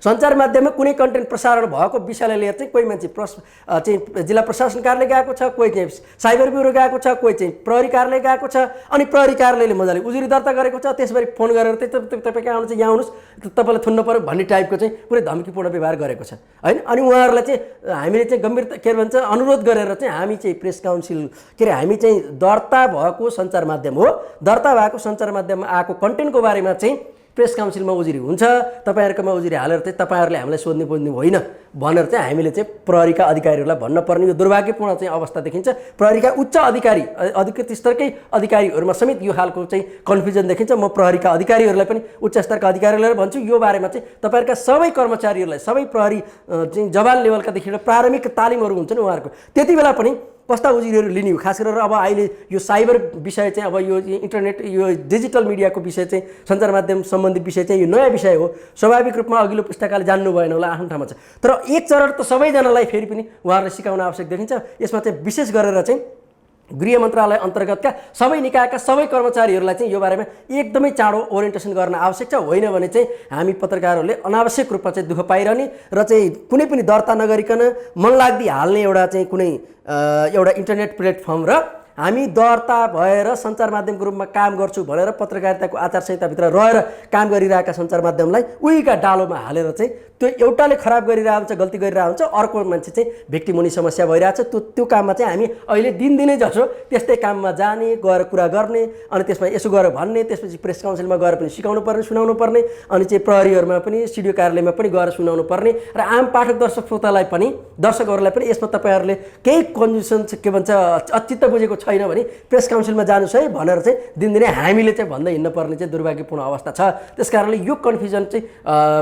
सञ्चार माध्यममा कुनै कन्टेन्ट प्रसारण भएको विषयलाई लिएर चाहिँ कोही मान्छे चाहिँ जिल्ला प्रशासन कार्यालय गएको छ, कोही चाहिँ साइबर ब्युरो गएको छ, कोही चाहिँ प्रहरी कार्यालय गएको छ, अनि प्रहरी कार्यालयले मजाले उजुरी दर्ता गरेको छ, त्यसबारे फोन गरेर तपाईँ कहाँ आउनुहुन्छ, यहाँ आउनुहोस्, तपाईँलाई थुन्न पर्यो भन्ने टाइपको चाहिँ पुरै धम्कीपूर्ण व्यवहार गरेको छ होइन। अनि उहाँहरूलाई चाहिँ हामीले चाहिँ गम्भीर के भन्छ अनुरोध गरेर चाहिँ हामी चाहिँ प्रेस काउन्सिल के अरे हामी चाहिँ दर्ता भएको सञ्चार माध्यम हो, दर्ता भएको सञ्चार माध्यममा आएको कन्टेन्टको बारेमा चाहिँ प्रेस काउन्सिलमा उजुरी हुन्छ, तपाईँहरूकोमा उजुरी हालेर चाहिँ तपाईँहरूले हामीलाई सोध्ने बुझ्ने होइन भनेर चाहिँ हामीले चाहिँ प्रहरीका अधिकारीहरूलाई भन्नुपर्ने यो दुर्भाग्यपूर्ण चाहिँ अवस्था देखिन्छ। प्रहरीका उच्च अधिकारी, अधिकृत स्तरकै अधिकारीहरूमा समेत यो खालको चाहिँ कन्फ्युजन देखिन्छ। म प्रहरीका अधिकारीहरूलाई पनि, उच्च स्तरका अधिकारीहरूलाई भन्छु यो बारेमा चाहिँ तपाईँहरूका सबै कर्मचारीहरूलाई, सबै प्रहरी चाहिँ जवान लेभलकादेखि प्रारम्भिक तालिमहरू हुन्छन् उहाँहरूको, त्यति बेला पनि कस्ता उजुरीहरू लिने हो। खास गरेर अब अहिले यो साइबर विषय चाहिँ अब यो इन्टरनेट यो डिजिटल मिडियाको विषय चाहिँ सञ्चार माध्यम सम्बन्धी विषय चाहिँ यो नयाँ विषय हो। स्वाभाविक रूपमा अघिल्लो पुस्ताकाले जान्नु भएन होला, आफ्नो ठाउँमा छ। तर एक चरण त सबैजनालाई फेरि पनि उहाँहरूले सिकाउन आवश्यक देखिन्छ। यसमा चाहिँ विशेष गरेर चाहिँ गृह मन्त्रालय अन्तर्गतका सबै निकायका सबै कर्मचारीहरूलाई चाहिँ यो बारेमा एकदमै चाँडो ओरिएन्टेसन गर्न आवश्यक छ। होइन भने चाहिँ हामी पत्रकारहरूले अनावश्यक रूपमा चाहिँ दुःख पाइरहने र चाहिँ कुनै पनि दर्ता नगरिकन मनलाग्दी हाल्ने एउटा चाहिँ कुनै एउटा इन्टरनेट प्लेटफर्म र हामी दर्ता भएर सञ्चार माध्यमको रूपमा काम गर्छु भनेर पत्रकारिताको आचार संहिताभित्र रहेर काम गरिरहेका सञ्चार माध्यमलाई उहीका डालोमा हालेर चाहिँ त्यो एउटाले खराब गरिरहेको हुन्छ, गल्ती गरिरहेको हुन्छ, अर्को मान्छे चाहिँ भिक्टिम हुने समस्या भइरहेको छ। त्यो काममा चाहिँ हामी अहिले दिनदिनै जसो त्यस्तै काममा जाने, गएर कुरा गर्ने, अनि त्यसमा यसो गरेर भन्ने, त्यसपछि प्रेस काउन्सिलमा गएर पनि सिकाउनु पर्ने, सुनाउनु पर्ने, अनि चाहिँ प्रहरीहरूमा पनि सिडिओ कार्यालयमा पनि गएर सुनाउनु पर्ने र आम पाठक दर्शक श्रोतालाई पनि दर्शकहरूलाई पनि यसमा तपाईँहरूले केही कन्जुसन के भन्छ अचित्त बुझेको छैन भने प्रेस काउन्सिलमा जानुहोस् है भनेर चाहिँ दिनदिनै हामीले चाहिँ भन्दै हिँड्नु पर्ने चाहिँ दुर्भाग्यपूर्ण अवस्था छ। त्यसकारणले यो कन्फ्युजन चाहिँ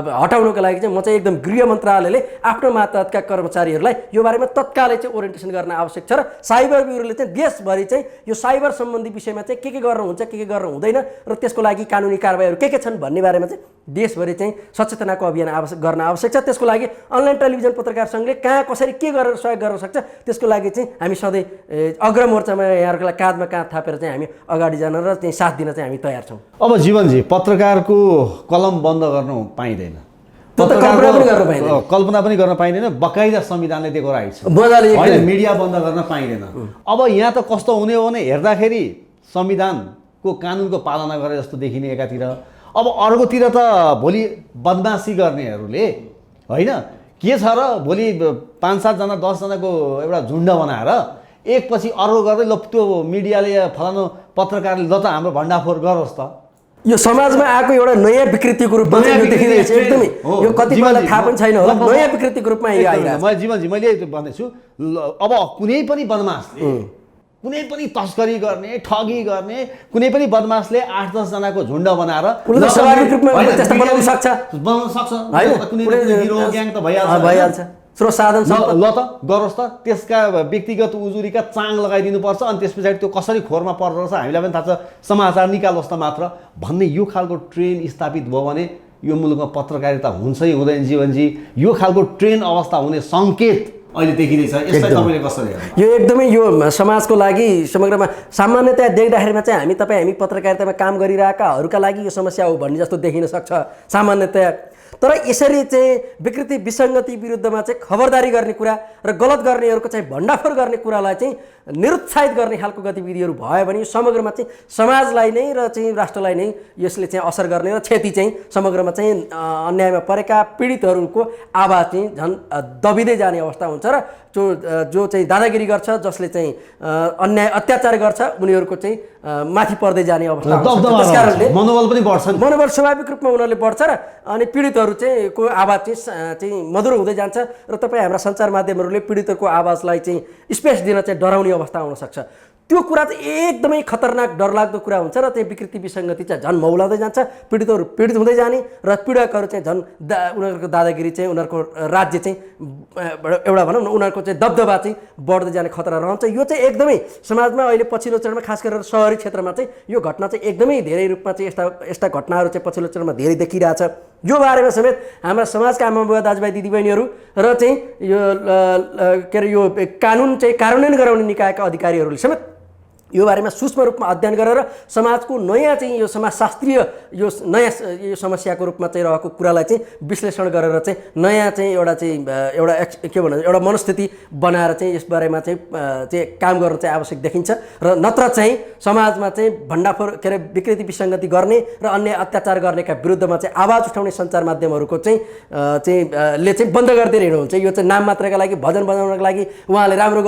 हटाउनको लागि चाहिँ म चाहिँ एकदम गृह मन्त्रालयले आफ्नो मातहतका कर्मचारीहरूलाई यो बारेमा तत्कालै चाहिँ ओरिएन्टेसन गर्न आवश्यक छ र साइबर ब्युरोले चाहिँ देशभरि चाहिँ यो साइबर सम्बन्धी विषयमा चाहिँ के गर्न हुन्छ, के गर्न हुँदैन र त्यसको लागि कानुनी कारबाहीहरू के छन् भन्ने बारेमा चाहिँ देशभरि चाहिँ सचेतनाको अभियान गर्न आवश्यक छ। त्यसको लागि अनलाइन टेलिभिजन पत्रकार सङ्घले कहाँ कसरी के गरेर सहयोग गर्न सक्छ त्यसको लागि चाहिँ हामी सधैँ अग्रमोर्चामा यहाँहरूलाई काँधमा काँध थापेर चाहिँ हामी अगाडि जान र चाहिँ साथ दिन चाहिँ हामी तयार छौँ।
अब जीवनजी, पत्रकारको कलम बन्द गर्नु पाइँदैन, कल्पना पनि गर्न पाइँदैन, बकाइदा संविधानले दिएको राइट छ। होइन, मिडिया बन्द गर्न पाइँदैन। अब यहाँ त कस्तो हुने हो भने हेर्दाखेरि संविधानको कानुनको पालना गरे जस्तो देखिने एकातिर, अब अर्कोतिर त भोलि बदमासी गर्नेहरूले होइन के छ र भोलि 5-7 जना 10 जनाको एउटा झुन्ड बनाएर एकपछि अर्को गर्दै ल त्यो मिडियाले फलानु पत्रकारले ल त हाम्रो भण्डाफोर गरोस् त।
यो समाजमा आएको एउटा नयाँ विकृतिको रूपमा देखिँदैछ। एकदमै यो कतिपयलाई थाहा पनि छैन होला, नयाँ विकृतिको रूपमा यो आइरहेको छ।
जीवनजी, मैले भन्दैछु अब कुनै पनि बदमासले, कुनै पनि तस्करी गर्ने, ठगी गर्ने कुनै पनि बदमासले 8-10 जनाको झुन्ड बनाएर
स्वाभाविक रूपमा त्यस्तो बनाउन सक्छ
हैन, कुनै गिरोह ग्याङ त भइहाल्छ।
स्रोत साधन
ल त गरोस् त, त्यसका व्यक्तिगत उजुरीका चाङ लगाइदिनुपर्छ अनि त्यस पछाडि त्यो कसरी खोरमा पर्दो रहेछ हामीलाई पनि थाहा छ, समाचार निकालोस् त मात्र भन्ने यो खालको ट्रेन स्थापित भयो भने यो मुलुकमा पत्रकारिता हुन्छ कि हुँदैन जीवनजी? यो खालको ट्रेन अवस्था हुने सङ्केत अहिले देखिँदैछ। यसलाई तपाईँले कसरी हेर्नु?
यो एकदमै यो समाजको लागि समग्रमा सामान्यतया देख्दाखेरिमा चाहिँ हामी पत्रकारितामा काम गरिरहेकाहरूका लागि यो समस्या हो भन्ने जस्तो देखिन सक्छ सामान्यतया। तर यसरी चाहिँ विकृति विसङ्गति विरुद्धमा चाहिँ खबरदारी गर्ने कुरा र गलत गर्नेहरूको चाहिँ भण्डाफोर गर्ने कुरालाई चाहिँ निरुत्साहित गर्ने खालको गतिविधिहरू भयो भने समग्रमा चाहिँ समाजलाई नै र चाहिँ राष्ट्रलाई नै यसले चाहिँ असर गर्ने र क्षति चाहिँ समग्रमा चाहिँ अन्यायमा परेका पीडितहरूको आवाज चाहिँ झन् दबिँदै जाने अवस्था हुन्छ र जो चाहिँ दादागिरी गर्छ, जसले चाहिँ अन्याय अत्याचार गर्छ उनीहरूको चाहिँ माथि पर्दै जाने अवस्था हुन्छ। त्यसकारणले
मनोबल पनि बढ्छ,
मनोबल स्वाभाविक रूपमा उनीहरूले बढ्छ र अनि पीडितहरू चाहिँ को आवाज चाहिँ मधुर हुँदै जान्छ र तपाईँ हाम्रा सञ्चार माध्यमहरूले पीडितहरूको आवाजलाई चाहिँ स्पेस दिन चाहिँ डराउने अवस्था आउन सक्छ। त्यो कुरा चाहिँ एकदमै खतरनाक डरलाग्दो कुरा हुन्छ र चाहिँ विकृति विसङ्गति चाहिँ झन् मौलाउँदै जान्छ, पीडितहरू पीडित हुँदै जाने र पीडकहरू चाहिँ झन् उनीहरूको दादागिरी चाहिँ उनीहरूको राज्य चाहिँ एउटा भनौँ न उनीहरूको चाहिँ दबदबा चाहिँ बढ्दै जाने खतरा रहन्छ। यो चाहिँ एकदमै समाजमा अहिले पछिल्लो चरणमा खास गरेर सहरी क्षेत्रमा चाहिँ यो घटना चाहिँ एकदमै धेरै रूपमा चाहिँ यस्ता घटनाहरू चाहिँ पछिल्लो चरणमा धेरै देखिरहेछ। यो बारेमा समेत हाम्रा समाजका आमाबुवा दाजुभाइ दिदीबहिनीहरू र चाहिँ यो के अरे यो कानुन चाहिँ कार्यान्वयन गराउने निकायका अधिकारीहरूले समेत यो बारेमा सूक्ष्म रूपमा अध्ययन गरेर समाजको नयाँ चाहिँ यो समाजशास्त्रीय यो नयाँ यो समस्याको रूपमा चाहिँ रहेको कुरालाई चाहिँ विश्लेषण गरेर चाहिँ नयाँ चाहिँ एउटा के भन्छ एउटा मनस्थिति बनाएर चाहिँ यसबारेमा चाहिँ काम गर्न चाहिँ आवश्यक देखिन्छ र नत्र चाहिँ समाजमा चाहिँ भण्डाफोर के अरे विकृति विसङ्गति गर्ने र अन्य अत्याचार गर्नेका विरुद्धमा चाहिँ आवाज उठाउने सञ्चार माध्यमहरूको ले चाहिँ बन्द गर्दै हिँड्नुहुन्छ। यो चाहिँ नाम मात्रका लागि भजन बजाउनको लागि उहाँले राम्रो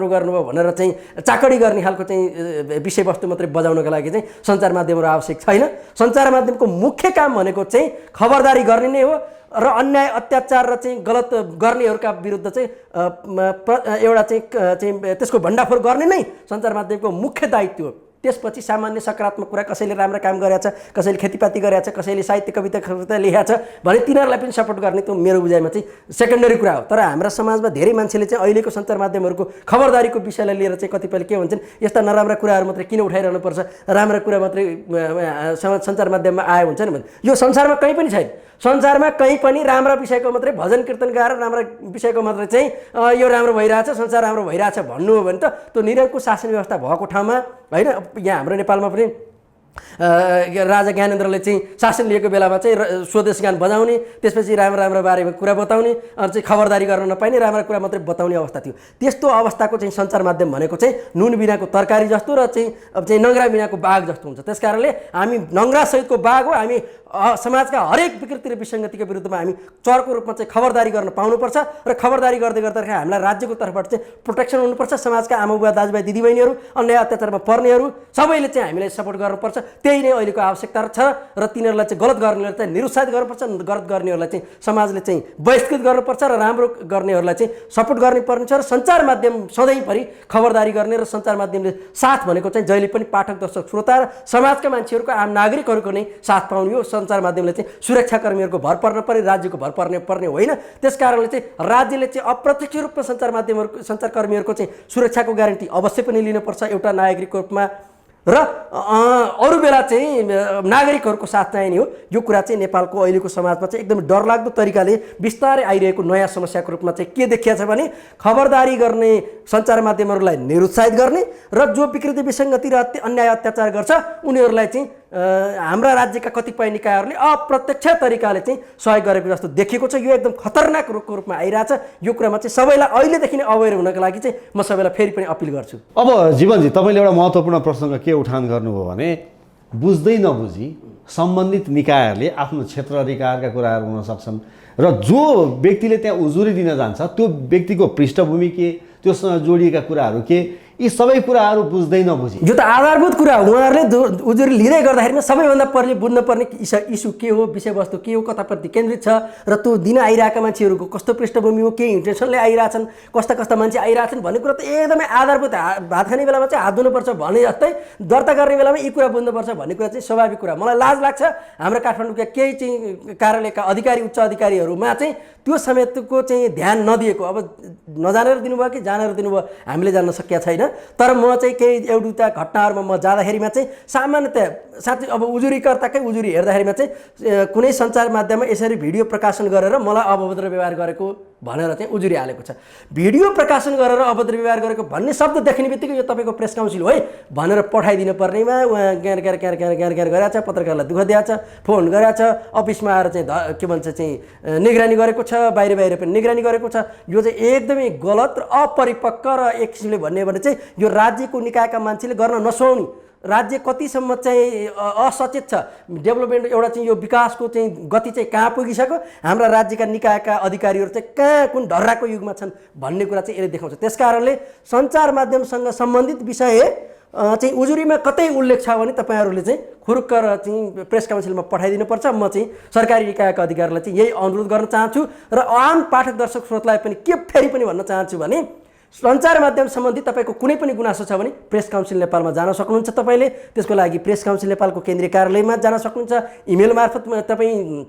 गर्नुभयो भनेर चाहिँ चाकडी गर्ने खालको चाहिँ विषयवस्तु मात्रै बजाउनको लागि चाहिँ सञ्चार माध्यमहरू आवश्यक छैन। सञ्चार माध्यमको मुख्य काम भनेको चाहिँ खबरदारी गर्ने नै हो र अन्याय अत्याचार र चाहिँ गलत गर्नेहरूका विरुद्ध चाहिँ एउटा चाहिँ त्यसको भण्डाफोर गर्ने नै सञ्चार माध्यमको मुख्य दायित्व हो। त्यसपछि सामान्य सकारात्मक कुरा कसैले राम्रो काम गरेछ, कसैले खेतीपाती गरेछ, कसैले साहित्य कविता लेखेको छ भने तिनीहरूलाई पनि सपोर्ट गर्ने त्यो मेरो बुझाइमा चाहिँ सेकेन्डरी कुरा हो। तर हाम्रा समाजमा धेरै मान्छेले चाहिँ अहिलेको सञ्चार माध्यमहरूको खबरदारीको विषयलाई लिएर चाहिँ कतिपयले के भन्छन्, यस्ता नराम्रा कुराहरू मात्रै किन उठाइरहनुपर्छ, राम्रा कुरा मात्रै सञ्चार माध्यममा आयो हुन्छ नि भने यो संसारमा कहीँ पनि छैन। संसारमा कहीँ पनि राम्रा विषयको मात्रै भजन कीर्तन गाएर राम्रा विषयको मात्रै चाहिँ यो राम्रो भइरहेछ, संसार राम्रो भइरहेछ भन्नु हो भने त त्यो निरङ्कुश शासन व्यवस्था भएको ठाउँमा होइन। यहाँ हाम्रो नेपालमा पनि राजा ज्ञानेन्द्रले चाहिँ शासन लिएको बेलामा चाहिँ स्वदेश गान बजाउने, त्यसपछि राम्रो राम्रो बारेमा कुरा बताउने, अनि चाहिँ खबरदारी गर्न नपाइने, राम्रा कुरा मात्रै बताउने अवस्था थियो। त्यस्तो अवस्थाको चाहिँ सञ्चार माध्यम भनेको चाहिँ नुन बिनाको तरकारी जस्तो र चाहिँ अब चाहिँ नङ्ग्रा बिनाको बाघ जस्तो हुन्छ। त्यस कारणले हामी नङ्ग्रा सहितको बाघ हो। हामी समाजका हरेक विकृति र विसङ्गतिको विरुद्धमा हामी चरको रूपमा चाहिँ खबरदारी गर्न पाउनुपर्छ र खबरदारी गर्दै गर्दाखेरि हामीलाई राज्यको तर्फबाट चाहिँ प्रोटेक्सन हुनुपर्छ। समाजका आमाबुबा दाजुभाइ दिदीबहिनीहरू, अन्याय अत्याचारमा पर्नेहरू सबैले चाहिँ हामीलाई सपोर्ट गर्नुपर्छ। त्यही नै अहिलेको आवश्यकता छ र तिनीहरूलाई चाहिँ गलत गर्नेहरूलाई चाहिँ निरुत्साहित गर्नुपर्छ, गलत गर्नेहरूलाई चाहिँ समाजले चाहिँ बहिष्कृत गर्नुपर्छ र राम्रो गर्नेहरूलाई चाहिँ सपोर्ट गर्नुपर्ने छ। र सञ्चार माध्यम सधैँभरि खबरदारी गर्ने र सञ्चार माध्यमले साथ भनेको चाहिँ जहिले पनि पाठक दर्शक श्रोता र समाजका मान्छेहरूको आम नागरिकहरूको नै साथ पाउने हो। सञ्चार माध्यमले चाहिँ सुरक्षाकर्मीहरूको भर पर्न पर्ने, राज्यको भर पर्ने होइन। त्यस कारणले चाहिँ राज्यले चाहिँ अप्रत्यक्ष रूपमा सञ्चारकर्मीहरूको चाहिँ सुरक्षाको ग्यारेन्टी अवश्य पनि लिनुपर्छ एउटा नागरिकको रूपमा र अरू बेला चाहिँ नागरिकहरूको साथ चाहिने हो। यो कुरा चाहिँ नेपालको अहिलेको समाजमा चाहिँ एकदमै डरलाग्दो तरिकाले बिस्तारै आइरहेको नयाँ समस्याको रूपमा चाहिँ के देखिया छ भने खबरदारी गर्ने सञ्चार माध्यमहरूलाई निरुत्साहित गर्ने र जो विकृति विसङ्गति र अन्याय अत्याचार गर्छ उनीहरूलाई चाहिँ हाम्रा राज्यका कतिपय निकायहरूले अप्रत्यक्ष तरिकाले चाहिँ सहयोग गरेको जस्तो देखिएको छ। यो एकदम खतरनाक रूपको रूपमा आइरहेछ। यो कुरामा चाहिँ सबैलाई अहिलेदेखि नै अवेर हुनको लागि चाहिँ म सबैलाई फेरि पनि अपिल गर्छु।
अब जीवनजी, तपाईँले एउटा महत्त्वपूर्ण प्रसङ्ग के उठान गर्नुभयो भने बुझ्दै नबुझी सम्बन्धित निकायहरूले आफ्नो क्षेत्र अधिकारका कुराहरू हुन सक्छन् र जो व्यक्तिले त्यहाँ उजुरी दिन जान्छ त्यो व्यक्तिको पृष्ठभूमि के, त्योसँग जोडिएका कुराहरू के, यी सबै कुराहरू बुझ्दै नबुझी
यो त आधारभूत कुरा हो। उहाँहरूले उजुरी लिँदै गर्दाखेरिमा सबैभन्दा पहिले बुझ्नुपर्ने इस्यु के हो, विषयवस्तु के हो, कताप्रति केन्द्रित छ र त्यो दिन आइरहेका मान्छेहरूको कस्तो पृष्ठभूमि हो, के इन्टेन्सनले आइरहेछन्, कस्ता कस्ता मान्छे आइरहेछन् भन्ने कुरा त एकदमै आधारभूत। भात खाने बेलामा चाहिँ हात धुनुपर्छ भने जस्तै दर्ता गर्ने बेलामा यी कुरा बुझ्नुपर्छ भन्ने कुरा चाहिँ स्वाभाविक कुरा। मलाई लाज लाग्छ हाम्रो काठमाडौँका केही चाहिँ कार्यालयका अधिकारी, उच्च अधिकारीहरूमा चाहिँ त्यो समेतको चाहिँ ध्यान नदिएको। अब नजानेर दिनुभयो कि जानेर दिनुभयो हामीले जान्न सकिया छैन। तर म चाहिँ केही एउटा घटनाहरूमा म जाँदाखेरिमा चाहिँ सामान्यतया साँच्चै अब उजुरीकर्ताकै उजुरी हेर्दाखेरिमा चाहिँ कुनै सञ्चार माध्यममा यसरी भिडियो प्रकाशन गरेर मलाई अभद्र व्यवहार गरेको भनेर चाहिँ उजुरी हालेको छ। भिडियो प्रकाशन गरेर अभद्र व्यवहार गरेको भन्ने शब्द देख्ने बित्तिकै यो तपाईँको प्रेस काउन्सिल हो है भनेर पठाइदिनु पर्नेमा उहाँ ग्यार गरेछ, पत्रकारलाई दुःख दिएको छ, फोन गरेको छ, अफिसमा आएर चाहिँ के भन्छ चाहिँ निगरानी गरेको छ, बाहिर पनि निगरानी गरेको छ। यो चाहिँ एकदमै गलत र अपरिपक्व र एक किसिमले भन्ने भने चाहिँ यो राज्यको निकायका मान्छेले गर्न नसुहाउने, राज्य कतिसम्म चाहिँ असचेत छ, डेभलपमेन्ट एउटा चाहिँ यो विकासको चाहिँ गति चाहिँ कहाँ पुगिसक्यो, हाम्रा राज्यका निकायका अधिकारीहरू चाहिँ कहाँ कुन ढर्राको युगमा छन् भन्ने कुरा चाहिँ यसले देखाउँछ। त्यस कारणले सञ्चार माध्यमसँग सम्बन्धित विषय चाहिँ उजुरीमा कतै उल्लेख छ भने तपाईँहरूले चाहिँ खुरुक्क र चाहिँ प्रेस काउन्सिलमा पठाइदिनुपर्छ। म चाहिँ सरकारी निकायका अधिकारीलाई चाहिँ यही अनुरोध गर्न चाहन्छु र आम पाठक दर्शक श्रोतलाई पनि के फेरि पनि भन्न चाहन्छु भने सञ्चार माध्यम सम्बन्धी तपाईँको कुनै पनि गुनासो छ भने प्रेस काउन्सिल नेपालमा जान सक्नुहुन्छ। तपाईँले त्यसको लागि प्रेस काउन्सिल नेपालको केन्द्रीय कार्यालयमा जान सक्नुहुन्छ, इमेल मार्फत तपाईँ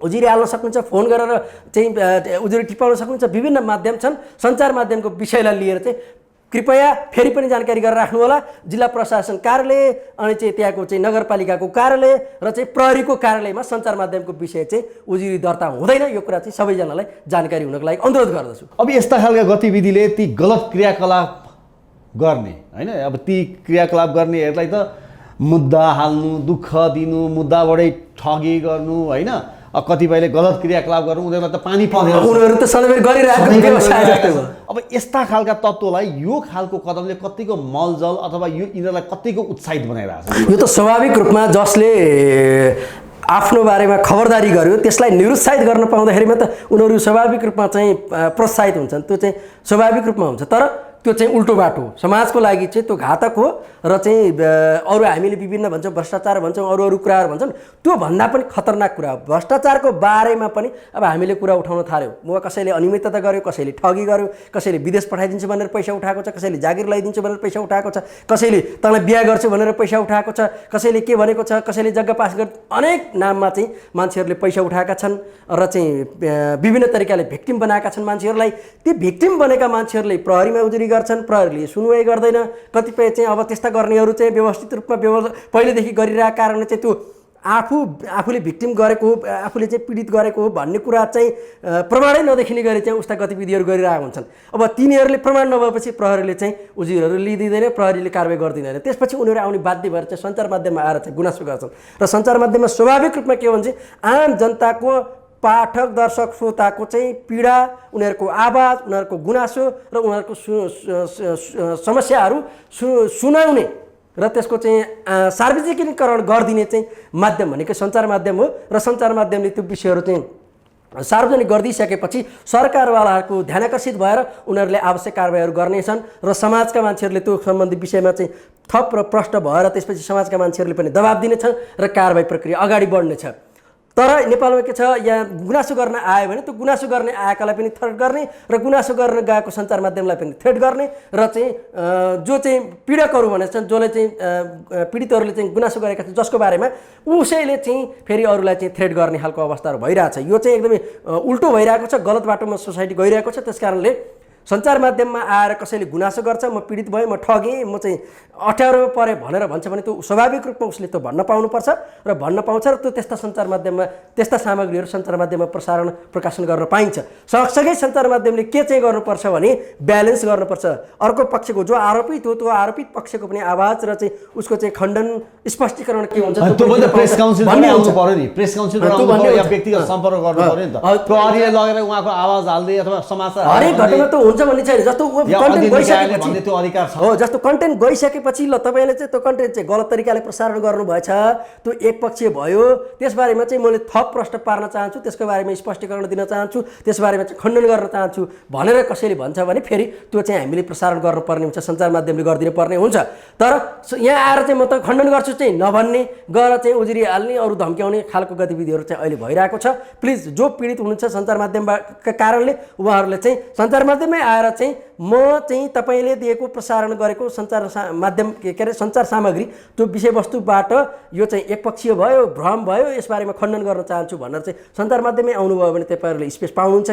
उजुरी हाल्न सक्नुहुन्छ, फोन गरेर चाहिँ उजुरी टिपाउन सक्नुहुन्छ। विभिन्न माध्यम छन् सञ्चार माध्यमको विषयलाई लिएर चाहिँ कृपया फेरि पनि जानकारी गरेर राख्नु होला। जिल्ला प्रशासन कार्यालय अनि चाहिँ त्यहाँको चाहिँ नगरपालिकाको कार्यालय र चाहिँ प्रहरीको कार्यालयमा सञ्चार माध्यमको विषय चाहिँ उजुरी दर्ता हुँदैन। यो कुरा चाहिँ सबैजनालाई जानकारी हुनको लागि अनुरोध गर्दछु।
अब यस्ता खालका गतिविधिले ती गलत क्रियाकलाप गर्ने होइन, अब ती क्रियाकलाप गर्नेहरूलाई त मुद्दा हाल्नु, दुःख दिनु, मुद्दाबाटै ठगी गर्नु होइन, कतिपयले गलत क्रियाकलाप गर्नु, उनीहरूलाई त पानी पर्दैन,
उनीहरू त सधैँ गरिरहेको व्यवसाय जस्तै हो।
अब यस्ता खालका तत्त्वलाई यो खालको कदमले कतिको मलजल अथवा यो यिनीहरूलाई कतिको उत्साहित बनाइरहेछ?
यो त स्वाभाविक रूपमा जसले आफ्नो बारेमा खबरदारी गर्यो त्यसलाई निरुत्साहित गर्न पाउँदाखेरिमा त उनीहरू स्वाभाविक रूपमा चाहिँ प्रोत्साहित हुन्छन्। त्यो चाहिँ स्वाभाविक रूपमा हुन्छ। तर त्यो चाहिँ उल्टो बाटो हो समाजको लागि चाहिँ त्यो घातक हो र चाहिँ अरू हामीले विभिन्न भन्छौँ भ्रष्टाचार भन्छौँ अरू कुराहरू भन्छौँ त्यो भन्दा पनि खतरनाक कुरा हो भ्रष्टाचारको बारेमा पनि अब हामीले कुरा उठाउन थाल्यौँ म कसैले अनियमितता गर्यो कसैले ठगी गर्यो कसैले विदेश पठाइदिन्छु भनेर पैसा उठाएको छ कसैले जागिर लगाइदिन्छु भनेर पैसा उठाएको छ कसैले तँलाई बिहा गर्छु भनेर पैसा उठाएको छ कसैले के भनेको छ कसैले जग्गा पास गर् अनेक नाममा चाहिँ मान्छेहरूले पैसा उठाएका छन् र चाहिँ विभिन्न तरिकाले भिक्टिम बनाएका छन् मान्छेहरूलाई ती भिक्टिम बनेका मान्छेहरूले प्रहरीमा उजुरी गर्छन् प्रहरीले सुनवाई गर्दैन कतिपय चाहिँ अब त्यस्ता गर्नेहरू चाहिँ व्यवस्थित रूपमा पहिलेदेखि गरिरहेका कारणले चाहिँ त्यो आफूले भिक्टिम गरेको हो आफूले चाहिँ पीडित गरेको हो भन्ने कुरा चाहिँ प्रमाणै नदेखिने गरी चाहिँ उस्ता गतिविधिहरू गरिरहेका हुन्छन् अब तिनीहरूले प्रमाण नभएपछि प्रहरीले चाहिँ उजुरहरू लिइदिँदैन प्रहरीले कारवाही गर्दिँदैन त्यसपछि उनीहरू आउने बाध्य भएर चाहिँ सञ्चार माध्यममा आएर चाहिँ गुनासो गर्छन् र सञ्चार माध्यममा स्वाभाविक रूपमा के भन्छ आम जनताको पाठक दर्शक श्रोताको चाहिँ पीडा उनीहरूको आवाज उनीहरूको गुनासो र उनीहरूको समस्याहरू सुनाउने र त्यसको चाहिँ सार्वजनिकीकरण गरिदिने चाहिँ माध्यम भनेको सञ्चार माध्यम हो र सञ्चार माध्यमले त्यो विषयहरू चाहिँ सार्वजनिक गरिदिइसकेपछि सरकारवालाहरूको ध्यान आकर्षित भएर उनीहरूले आवश्यक कारबाहीहरू गर्नेछन् र समाजका मान्छेहरूले त्यो सम्बन्धी विषयमा चाहिँ थप र प्रष्ट भएर त्यसपछि समाजका मान्छेहरूले पनि दबाब दिनेछन् र कारबाही प्रक्रिया अगाडि बढ्नेछ तर नेपालमा के छ यहाँ गुनासो गर्न आयो भने त्यो गुनासो गर्ने आएकालाई पनि थ्रेट गर्ने र गुनासो गर्न गएको सञ्चार माध्यमलाई पनि थ्रेट गर्ने र चाहिँ जो चाहिँ पीडकहरू भनेको छन् जसले चाहिँ पीडितहरूले चाहिँ गुनासो गरेका छन् जसको बारेमा उसैले चाहिँ फेरि अरूलाई चाहिँ थ्रेट गर्ने खालको अवस्थाहरू भइरहेछ यो चाहिँ एकदमै उल्टो भइरहेको छ गलत बाटोमा सोसाइटी गइरहेको छ त्यसकारणले सञ्चार माध्यममा आएर कसैले गुनासो गर्छ म पीडित भएँ म ठगेँ म चाहिँ अप्ठ्यारोमा परेँ भनेर भन्छ भने त्यो स्वाभाविक रूपमा उसले त्यो भन्न पाउनुपर्छ र भन्न पाउँछ र त्यो त्यस्ता सञ्चार माध्यममा त्यस्ता सामग्रीहरू सञ्चार माध्यममा प्रकाशन गर्न पाइन्छ सँगसँगै सञ्चार माध्यमले के चाहिँ गर्नुपर्छ भने ब्यालेन्स गर्नुपर्छ अर्को पक्षको जो आरोपित हो त्यो आरोपित पक्षको पनि आवाज र चाहिँ उसको चाहिँ खण्डन स्पष्टीकरण के हुन्छ
प्रेस काउन्सिलमा आउनु पर्यो नि प्रेस काउन्सिलमा आउनु पर्यो या व्यक्तिगत सम्पर्क गर्नु पर्यो नि त प्रहरीले लगेर उहाँको आवाज हाल्दै अथवा समाचार
हरेक घटना त हुन्छ भन्ने छैन जस्तो कन्टेन्ट गइसकेपछि
त्यो अधिकार छ
हो जस्तो कन्टेन्ट गइसकेपछि ल तपाईँले चाहिँ त्यो कन्टेन्ट चाहिँ गलत तरिकाले प्रसारण गर्नुभएछ त्यो एकपक्षीय भयो त्यसबारेमा चाहिँ मैले थप प्रश्न पार्न चाहन्छु त्यसको बारेमा स्पष्टीकरण दिन चाहन्छु त्यसबारेमा चाहिँ खण्डन गर्न चाहन्छु भनेर कसैले भन्छ भने फेरि त्यो चाहिँ हामीले प्रसारण गर्नुपर्ने हुन्छ सञ्चार माध्यमले गरिदिनु पर्ने हुन्छ तर यहाँ आएर चाहिँ म त खण्डन गर्छु चाहिँ नभन्ने गएर चाहिँ उजुरी हाल्ने अरू धम्क्याउने खालको गतिविधिहरू चाहिँ अहिले भइरहेको छ प्लिज जो पीडित हुनुहुन्छ सञ्चार माध्यमका कारणले उहाँहरूले चाहिँ सञ्चार माध्यममै आएर चाहिँ म चाहिँ तपाईँले दिएको प्रसारण गरेको सञ्चार माध्यम के अरे सञ्चार सामग्री त्यो विषयवस्तुबाट यो चाहिँ एकपक्षीय भयो भ्रम भयो यसबारेमा खण्डन गर्न चाहन्छु भनेर चाहिँ सञ्चार माध्यममै आउनुभयो भने तपाईँहरूले स्पेस पाउनुहुन्छ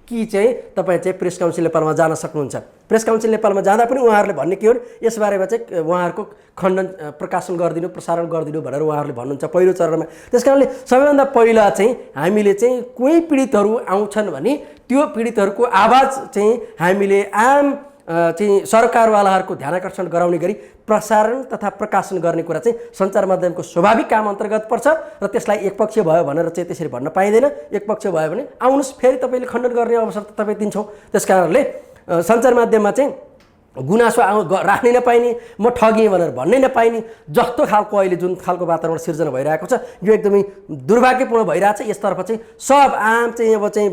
कि चाहिँ तपाईँ चाहिँ प्रेस काउन्सिल नेपालमा जान सक्नुहुन्छ प्रेस काउन्सिल नेपालमा जाँदा पनि उहाँहरूले भन्ने के हो यसबारेमा चाहिँ उहाँहरूको खण्डन प्रकाशन गरिदिनु प्रसारण गरिदिनु भनेर उहाँहरूले भन्नुहुन्छ पहिलो चरणमा त्यसकारणले सबैभन्दा पहिला चाहिँ हामीले चाहिँ कुनै पीडितहरू आउँछन् भने त्यो पीडितहरूको आवाज चाहिँ हामीले आम चाहिँ सरकारवालाहरूको ध्यान आकर्षण गराउने गरी प्रसारण तथा प्रकाशन गर्ने कुरा चाहिँ सञ्चार माध्यमको स्वाभाविक काम अन्तर्गत पर्छ र त्यसलाई एकपक्षीय भयो भनेर चाहिँ त्यसरी भन्न पाइँदैन एकपक्षीय भयो भने आउनुहोस् फेरि तपाईँले खण्डन गर्ने अवसर त तपाईँ दिन्छौँ त्यसकारणले सञ्चार माध्यममा चाहिँ गुनासो राख्नै नपाइने म ठगेँ भनेर भन्नै नपाइने जस्तो खालको अहिले जुन खालको वातावरण सिर्जना भइरहेको छ यो एकदमै दुर्भाग्यपूर्ण भइरहेछ यसतर्फ चाहिँ सब आम चाहिँ अब चाहिँ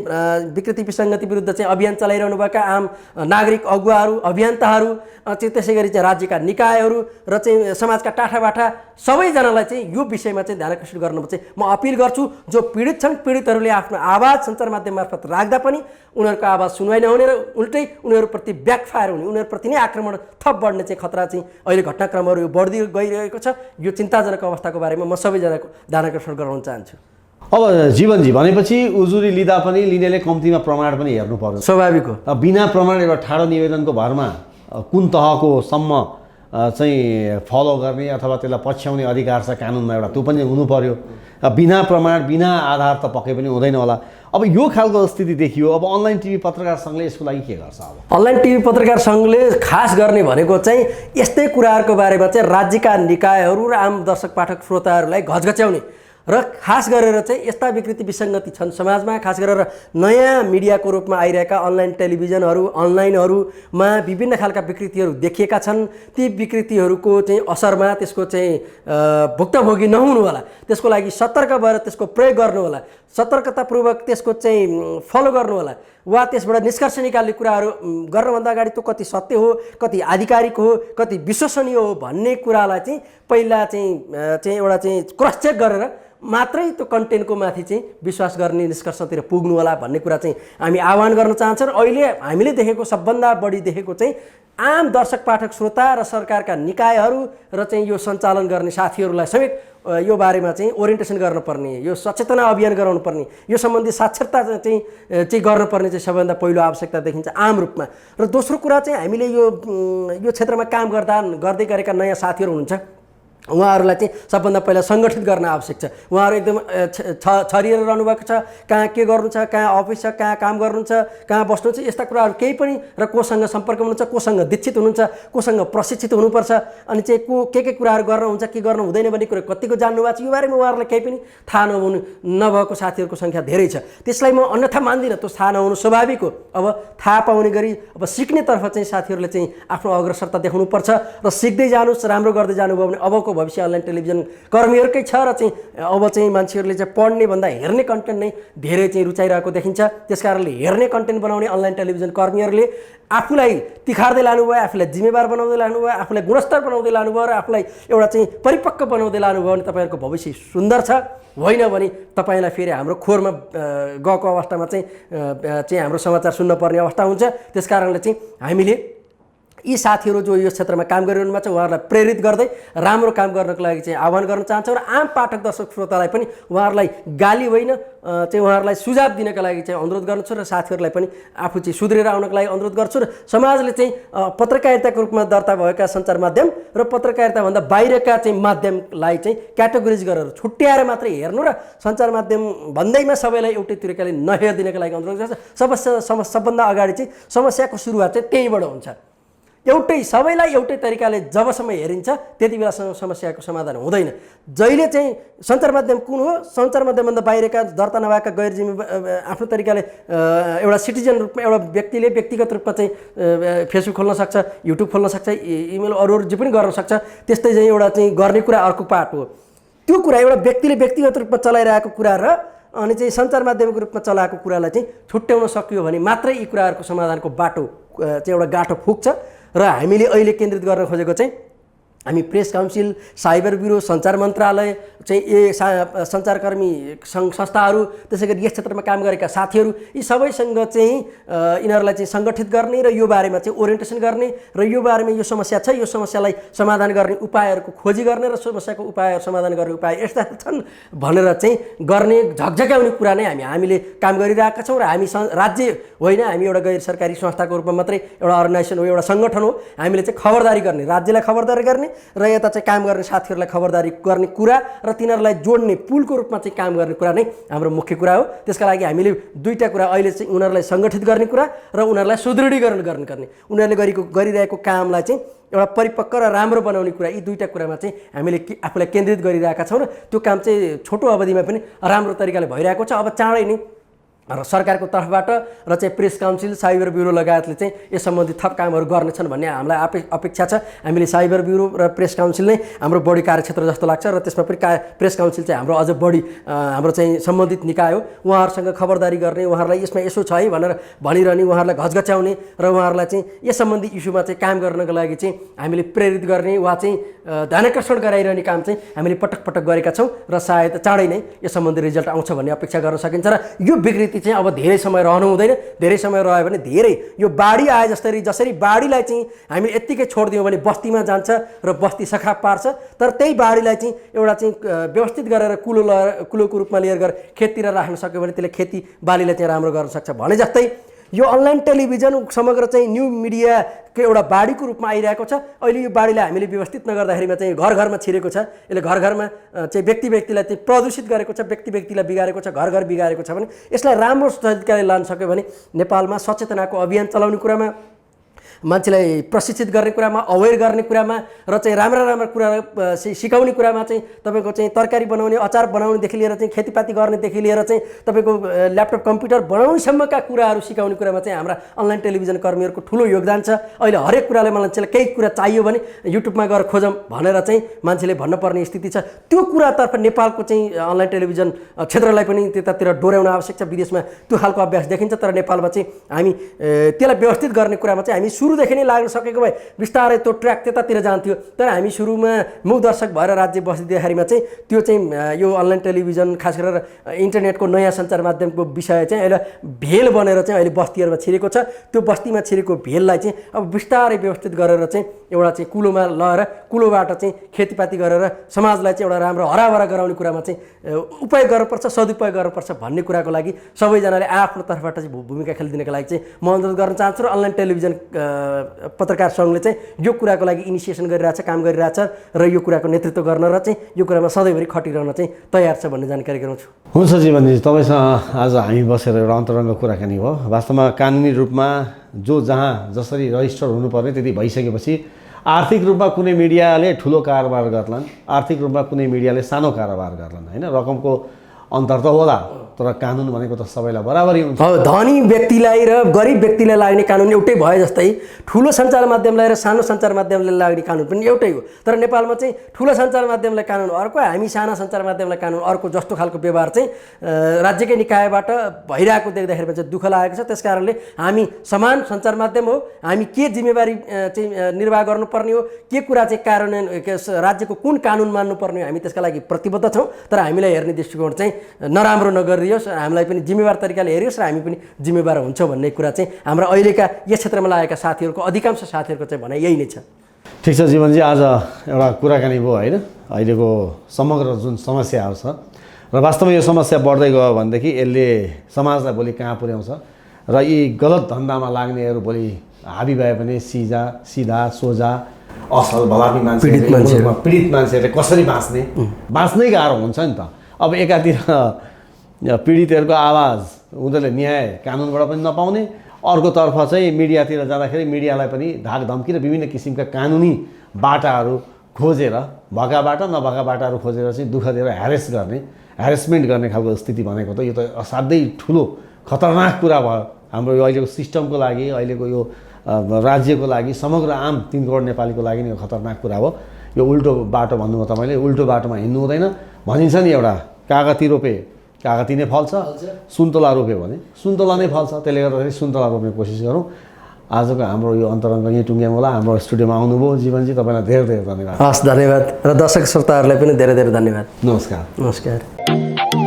विकृति विसङ्गति विरुद्ध चाहिँ अभियान चलाइरहनुभएका आम नागरिक अगुवाहरू अभियन्ताहरू चाहिँ त्यसै गरी चाहिँ राज्यका निकायहरू र चाहिँ समाजका टाठाबाठा सबैजनालाई चाहिँ यो विषयमा चाहिँ ध्यान आकर्षित गर्नु चाहिँ म अपिल गर्छु जो पीडित छन् पीडितहरूले आफ्नो आवाज सञ्चार माध्यम मार्फत राख्दा पनि उनीहरूको आवाज सुनवाई नहुने र उल्टै उनीहरूप्रति ब्याकफायर हुने उनीहरूप्रति नै आक्रमण थप बढ्ने चाहिँ खतरा चाहिँ अहिले घटनाक्रमहरू बढ्दै गइरहेको छ यो चिन्ताजनक अवस्थाको बारेमा म सबैजनाको ध्यान आकर्षण गराउन चाहन्छु
अब जीवनजी भनेपछि उजुरी लिँदा पनि लिनेले कम्तीमा प्रमाण पनि हेर्नु पर्यो
स्वाभाविक हो
बिना प्रमाण एउटा ठाडो निवेदनको भरमा कुन तहको सम्म चाहिँ फलो गर्ने अथवा त्यसलाई पछ्याउने अधिकार छ कानुनमा एउटा त्यो पनि हुनु पर्यो बिना प्रमाण बिना आधार त पक्कै पनि हुँदैन होला अब यो खालको स्थिति देखियो अब अनलाइन टिभी पत्रकार सङ्घले यसको लागि के गर्छ अब
अनलाइन टिभी पत्रकार सङ्घले खास गर्ने भनेको चाहिँ यस्तै कुराहरूको बारेमा चाहिँ राज्यका निकायहरू र आम दर्शक पाठक श्रोताहरूलाई घचघच्याउने र खास गरेर चाहिँ यस्ता विकृति विसङ्गति छन् समाजमा खास गरेर नयाँ मिडियाको रूपमा आइरहेका अनलाइन टेलिभिजनहरू अनलाइनहरूमा विभिन्न खालका विकृतिहरू देखिएका छन् ती विकृतिहरूको चाहिँ असरमा त्यसको चाहिँ भुक्तभोगी नहुनु होला त्यसको लागि सतर्क भएर त्यसको प्रयोग गर्नु होला सतर्कतापूर्वक त्यसको चाहिँ फलो गर्नु होला वा त्यसबाट निष्कर्ष निकाल्ने कुराहरू गर्नभन्दा अगाडि त्यो कति सत्य हो, कति आधिकारिक हो, कति विश्वसनीय हो भन्ने कुरालाई चाहिँ पहिला चाहिँ एउटा चाहिँ क्रस चेक गरेर मात्रै त्यो कन्टेन्टको माथि चाहिँ विश्वास गर्ने निष्कर्षतिर पुग्नु होला भन्ने कुरा चाहिँ हामी आह्वान गर्न चाहन्छौँ। र अहिले हामीले देखेको सबभन्दा बढी देखेको चाहिँ आम दर्शक पाठक श्रोता र सरकारका निकायहरू र चाहिँ यो सञ्चालन गर्ने साथीहरूलाई समेत यो बारेमा चाहिँ ओरिएन्टेसन गर्नुपर्ने, यो सचेतना अभियान गराउनुपर्ने, यो सम्बन्धी साक्षरता चाहिँ गर्नुपर्ने चाहिँ सबैभन्दा पहिलो आवश्यकता देखिन्छ आम रूपमा। र दोस्रो कुरा चाहिँ हामीले यो क्षेत्रमा काम गर्दै गरेका नयाँ साथीहरू हुनुहुन्छ, उहाँहरूलाई चाहिँ सबभन्दा पहिला सङ्गठित गर्न आवश्यक छ। उहाँहरू एकदम छरिएर रहनुभएको छ, कहाँ के गर्नुहुन्छ, कहाँ अफिस छ, कहाँ काम गर्नुहुन्छ, कहाँ बस्नुहुन्छ, यस्ता कुराहरू केही पनि, र कोसँग सम्पर्क हुनुहुन्छ, कोसँग दीक्षित हुनुहुन्छ, कोसँग प्रशिक्षित हुनुपर्छ, अनि चाहिँ के कुराहरू गर्नुहुन्छ, के गर्नु हुँदैन भन्ने कुरा कतिको जान्नु भएको छ, यो बारेमा उहाँहरूलाई केही पनि थाहा नभएको साथीहरूको सङ्ख्या धेरै छ। त्यसलाई म अन्यथा मान्दिनँ, त्यो थाहा नहुनु स्वाभाविक हो। अब थाहा पाउने गरी अब सिक्नेतर्फ चाहिँ साथीहरूले चाहिँ आफ्नो अग्रसरता देखाउनुपर्छ र सिक्दै जानुहोस्, राम्रो गर्दै जानुभयो भने अबको भविष्य अनलाइन टेलिभिजन कर्मीहरूकै छ। र चाहिँ अब चाहिँ मान्छेहरूले चाहिँ पढ्ने भन्दा हेर्ने कन्टेन्ट नै धेरै चाहिँ रुचाइरहेको देखिन्छ। त्यस कारणले हेर्ने कन्टेन्ट बनाउने अनलाइन टेलिभिजन कर्मीहरूले आफूलाई तिखार्दै लानुभयो, आफूलाई जिम्मेवार बनाउँदै लानुभयो, आफूलाई गुणस्तर बनाउँदै लानुभयो र आफूलाई एउटा चाहिँ परिपक्व बनाउँदै लानुभयो भने तपाईँहरूको भविष्य सुन्दर छ। होइन भने तपाईँलाई फेरि हाम्रो खोरमा गएको अवस्थामा चाहिँ हाम्रो समाचार सुन्नुपर्ने अवस्था हुन्छ। त्यस कारणले चाहिँ हामीले यी साथीहरू जो यो क्षेत्रमा काम गरिरहनु भएको छ उहाँहरूलाई प्रेरित गर्दै राम्रो काम गर्नको लागि चाहिँ आह्वान गर्न चाहन्छौँ। र आम पाठक दर्शक श्रोतालाई पनि उहाँहरूलाई गाली होइन चाहिँ उहाँहरूलाई सुझाव दिनका लागि चाहिँ अनुरोध गर्छु र साथीहरूलाई पनि आफू चाहिँ सुध्रेर आउनको लागि अनुरोध गर्छु। र समाजले चाहिँ पत्रकारिताको रूपमा दर्ता भएका सञ्चार माध्यम र पत्रकारिताभन्दा बाहिरका चाहिँ माध्यमलाई चाहिँ क्याटेगोरिज गरेर छुट्याएर मात्रै हेर्नु र सञ्चार माध्यम भन्दैमा सबैलाई एउटै तरिकाले नहेरिदिनका लागि अनुरोध गर्छु। सबभन्दा अगाडि चाहिँ समस्याको सुरुवात चाहिँ त्यहीँबाट हुन्छ। सबैलाई एउटै तरिकाले जबसम्म हेरिन्छ त्यति बेलासम्म समस्याको समाधान हुँदैन। जहिले चाहिँ सञ्चार माध्यम कुन हो, सञ्चार माध्यमभन्दा बाहिरका दर्ता नभएका गैर आफ्नो तरिकाले एउटा सिटिजन रूपमा एउटा व्यक्तिले व्यक्तिगत रूपमा चाहिँ फेसबुक खोल्न सक्छ, युट्युब खोल्न सक्छ, इमेल अरू जे पनि गर्न सक्छ। त्यस्तै चाहिँ एउटा चाहिँ गर्ने कुरा अर्को पार्ट हो। त्यो कुरा एउटा व्यक्तिले व्यक्तिगत रूपमा चलाइरहेको कुरा र अनि चाहिँ सञ्चार माध्यमको रूपमा चलाएको कुरालाई चाहिँ छुट्याउन सकियो भने मात्रै यी कुराहरूको समाधानको बाटो चाहिँ एउटा गाँठो फुक्छ। र हामीले अहिले केन्द्रित गर्न खोजेको चाहिँ हामी प्रेस काउन्सिल, साइबर ब्युरो, सञ्चार मन्त्रालय चाहिँ सञ्चारकर्मी सङ्घ संस्थाहरू, त्यसै गरी यस क्षेत्रमा काम गरेका साथीहरू, यी सबैसँग चाहिँ यिनीहरूलाई चाहिँ सङ्गठित गर्ने र यो बारेमा चाहिँ ओरिएन्टेसन गर्ने र यो बारेमा यो समस्या छ, यो समस्यालाई समाधान गर्ने उपायहरूको खोजी गर्ने र समस्याको उपायहरू समाधान गर्ने उपाय यस्ता छन् भनेर चाहिँ गर्ने झकझक्याउने कुरा नै हामीले काम गरिरहेका छौँ। र हामी राज्य होइन, हामी एउटा गैर सरकारी संस्थाको रूपमा मात्रै एउटा अर्गनाइजेसन हो, एउटा सङ्गठन हो। हामीले चाहिँ खबरदारी गर्ने, राज्यलाई खबरदारी गर्ने र यता चाहिँ काम गर्ने साथीहरूलाई खबरदारी गर्ने कुरा र तिनीहरूलाई जोड्ने पुलको रूपमा चाहिँ काम गर्ने कुरा नै हाम्रो मुख्य कुरा हो। त्यसका लागि हामीले दुईटा कुरा अहिले चाहिँ उनीहरूलाई सङ्गठित गर्ने कुरा र उनीहरूलाई सुदृढीकरण गर्ने, उनीहरूले गरिरहेको कामलाई चाहिँ एउटा परिपक्व र राम्रो बनाउने कुरा, यी दुईटा कुरामा चाहिँ हामीले आफूलाई केन्द्रित गरिरहेका छौँ। र त्यो काम चाहिँ छोटो अवधिमा पनि राम्रो तरिकाले भइरहेको छ। अब चाँडै नै र सरकारको तर्फबाट र चाहिँ प्रेस काउन्सिल, साइबर ब्युरो लगायतले चाहिँ यस सम्बन्धी थप कामहरू गर्नेछन् भन्ने हामीलाई अपेक्षा छ। हामीले साइबर ब्युरो र प्रेस काउन्सिल नै हाम्रो बढी कार्यक्षेत्र जस्तो लाग्छ र त्यसमा पनि प्रेस काउन्सिल चाहिँ हाम्रो अझ बढी हाम्रो चाहिँ सम्बन्धित निकाय हो। उहाँहरूसँग खबरदारी गर्ने, उहाँहरूलाई यसमा यसो छ है भनेर भनिरहने, उहाँहरूलाई घचघच्याउने र उहाँहरूलाई चाहिँ यस सम्बन्धी इस्युमा चाहिँ काम गर्नको लागि चाहिँ हामीले प्रेरित गर्ने वा चाहिँ ध्यानाकर्षण गराइरहने काम चाहिँ हामीले पटक पटक गरेका छौँ र सायद चाँडै नै यस सम्बन्धी रिजल्ट आउँछ भन्ने अपेक्षा गर्न सकिन्छ। र यो विकृति चाहिँ अब धेरै समय रहनु हुँदैन। धेरै समय रह्यो भने धेरै यो बाढी आए जसरी बाढीलाई चाहिँ हामीले यत्तिकै छोडिदियौँ भने बस्तीमा जान्छ र बस्ती सखाप पार्छ। तर त्यही बाढीलाई चाहिँ एउटा चाहिँ व्यवस्थित गरेर कुलोको रूपमा लिएर गएर खेततिर राख्न सक्यो भने त्यसले खेती बालीलाई चाहिँ राम्रो गर्न सक्छ भने जस्तै यो अनलाइन टेलिभिजन समग्र चाहिँ न्यू मिडियाको एउटा बाढीको रूपमा आइरहेको छ। अहिले यो बाढीलाई हामीले व्यवस्थित नगर्दाखेरिमा चाहिँ घर घरमा छिरेको छ। यसले घर घरमा चाहिँ व्यक्तिलाई चाहिँ प्रदूषित गरेको छ, व्यक्तिलाई बिगारेको छ, घर घर बिगारेको छ भने यसलाई राम्रो तरिकाले लान सक्यो भने नेपालमा सचेतनाको अभियान चलाउने कुरामा मान्छेलाई प्रशिक्षित गर्ने कुरामा, अवेर गर्ने कुरामा र चाहिँ राम्रा कुरा सिकाउने कुरामा चाहिँ तपाईँको चाहिँ तरकारी बनाउने, अचार बनाउनेदेखि लिएर चाहिँ खेतीपाती गर्नेदेखि लिएर चाहिँ तपाईँको ल्यापटप कम्प्युटर बनाउनेसम्मका कुराहरू सिकाउने कुरामा चाहिँ हाम्रा अनलाइन टेलिभिजन कर्मीहरूको ठुलो योगदान छ। अहिले हरेक कुरालाई मान्छेलाई केही कुरा चाहियो भने युट्युबमा गएर खोजौँ भनेर चाहिँ मान्छेले भन्नुपर्ने स्थिति छ। त्यो कुरातर्फ नेपालको चाहिँ अनलाइन टेलिभिजन क्षेत्रलाई पनि त्यतातिर डोर्याउन आवश्यक छ। विदेशमा त्यो खालको अभ्यास देखिन्छ, तर नेपालमा चाहिँ हामी त्यसलाई व्यवस्थित गर्ने कुरामा चाहिँ हामी सुरुदेखि नै लाग्न सकेको भए बिस्तारै त्यो ट्र्याक त्यतातिर जान्थ्यो। तर हामी सुरुमा मुख दर्शक भएर राज्य बसिदिँदाखेरिमा चाहिँ त्यो चाहिँ यो अनलाइन टेलिभिजन खास गरेर इन्टरनेटको नयाँ सञ्चार माध्यमको विषय चाहिँ अहिले भेल बनेर चाहिँ अहिले बस्तीहरूमा छिरेको छ। त्यो बस्तीमा छिरेको भेललाई चाहिँ अब बिस्तारै व्यवस्थित गरेर चाहिँ एउटा चाहिँ कुलोमा लगेर कुलोबाट चाहिँ खेतीपाती गरेर समाजलाई चाहिँ एउटा राम्रो हराभरा गराउने कुरामा चाहिँ उपयोग गर्नुपर्छ, सदुपयोग गर्नुपर्छ भन्ने कुराको लागि सबैजनाले आफ्नो तर्फबाट चाहिँ भूमिका खेलिदिनको लागि चाहिँ म अनुरोध गर्न चाहन्छु। र अनलाइन टेलिभिजन पत्रकार सङ्घले चाहिँ यो कुराको लागि इनिसिएसन गरिरहेछ, काम गरिरहेछ र यो कुराको नेतृत्व गर्न र चाहिँ यो कुरामा सधैँभरि खटिरहन चाहिँ तयार छ भन्ने जानकारी गराउँछु।
हुन्छ जीवनजी, तपाईँसँग आज हामी बसेर एउटा अन्तरङ्ग कुराकानी भयो। वास्तवमा कानुनी रूपमा जहाँ जसरी रजिस्टर हुनुपर्ने त्यति भइसकेपछि आर्थिक रूपमा कुनै मिडियाले ठुलो कारोबार गर्लान्, आर्थिक रूपमा कुनै मिडियाले सानो कारोबार गर्लान्, होइन? रकमको अन्तर त होला, तर कानुन भनेको त सबैलाई बराबरी हुन्छ।
धनी व्यक्तिलाई र गरिब व्यक्तिलाई लाग्ने कानुन एउटै भए जस्तै ठुलो सञ्चार माध्यमलाई र सानो सञ्चार माध्यमलाई लाग्ने कानुन पनि एउटै हो। तर नेपालमा चाहिँ ठुलो सञ्चार माध्यमलाई कानुन अर्को, हामी साना सञ्चार माध्यमलाई कानुन अर्को जस्तो खालको व्यवहार चाहिँ राज्यकै निकायबाट भइरहेको देख्दाखेरि चाहिँ दुःख लागेको छ। त्यस कारणले हामी समान सञ्चार माध्यम हो, हामी के जिम्मेवारी चाहिँ निर्वाह गर्नुपर्ने हो, के कुरा चाहिँ कार्यान्वयन राज्यको कुन कानुन मान्नुपर्ने हो, हामी त्यसका लागि प्रतिबद्ध छौँ। तर हामीलाई हेर्ने दृष्टिकोण चाहिँ नराम्रो नगरियोस्, हामीलाई पनि जिम्मेवार तरिकाले हेरियोस् र हामी पनि जिम्मेवार हुन्छौँ भन्ने कुरा चाहिँ हाम्रा अहिलेका यस क्षेत्रमा लागेका साथीहरूको अधिकांश साथीहरूको चाहिँ भनाइ यही नै छ।
ठिक छ जीवनजी, आज एउटा कुराकानी भयो, होइन? अहिलेको समग्र जुन समस्याहरू छ र वास्तवमा यो समस्या बढ्दै गयो भनेदेखि यसले समाजलाई भोलि कहाँ पुर्याउँछ र यी गलत धन्दामा लाग्नेहरू भोलि हाबी भए भने सिधा सोझा असल भलामी पीडित मान्छेहरूले कसरी बाँच्नै गाह्रो हुन्छ नि त। अब एकातिर पीडितहरूको आवाज उनीहरूले न्याय कानुनबाट पनि नपाउने, अर्कोतर्फ चाहिँ मिडियातिर जाँदाखेरि मिडियालाई पनि धाकधम्की र विभिन्न किसिमका कानुनी बाटाहरू खोजेर, भएका बाटा नभएका बाटाहरू खोजेर चाहिँ दुःख दिएर ह्यारेसमेन्ट गर्ने खालको स्थिति भनेको त यो त असाध्यै ठुलो खतरनाक कुरा भयो हाम्रो यो अहिलेको सिस्टमको लागि, अहिलेको यो राज्यको लागि, समग्र आम 3 करोड नेपालीको लागि नै खतरनाक कुरा हो। यो उल्टो बाटो भन्नुभयो तपाईँले, उल्टो बाटोमा हिँड्नु हुँदैन। भनिन्छ नि एउटा कागती रोपे कागती नै फल्छ, सुन्तला रोप्यो भने सुन्तला नै फल्छ। त्यसले गर्दाखेरि सुन्तला रोप्ने कोसिस गरौँ। आजको हाम्रो यो अन्तरङ्ग यहीँ टुङ्ग्याउँ होला। हाम्रो स्टुडियोमा आउनुभयो जीवनजी, तपाईँलाई धेरै धेरै धन्यवाद।
हस्, धन्यवाद। र दर्शक श्रोताहरूलाई पनि धेरै धेरै धन्यवाद।
नमस्कार।
नमस्कार।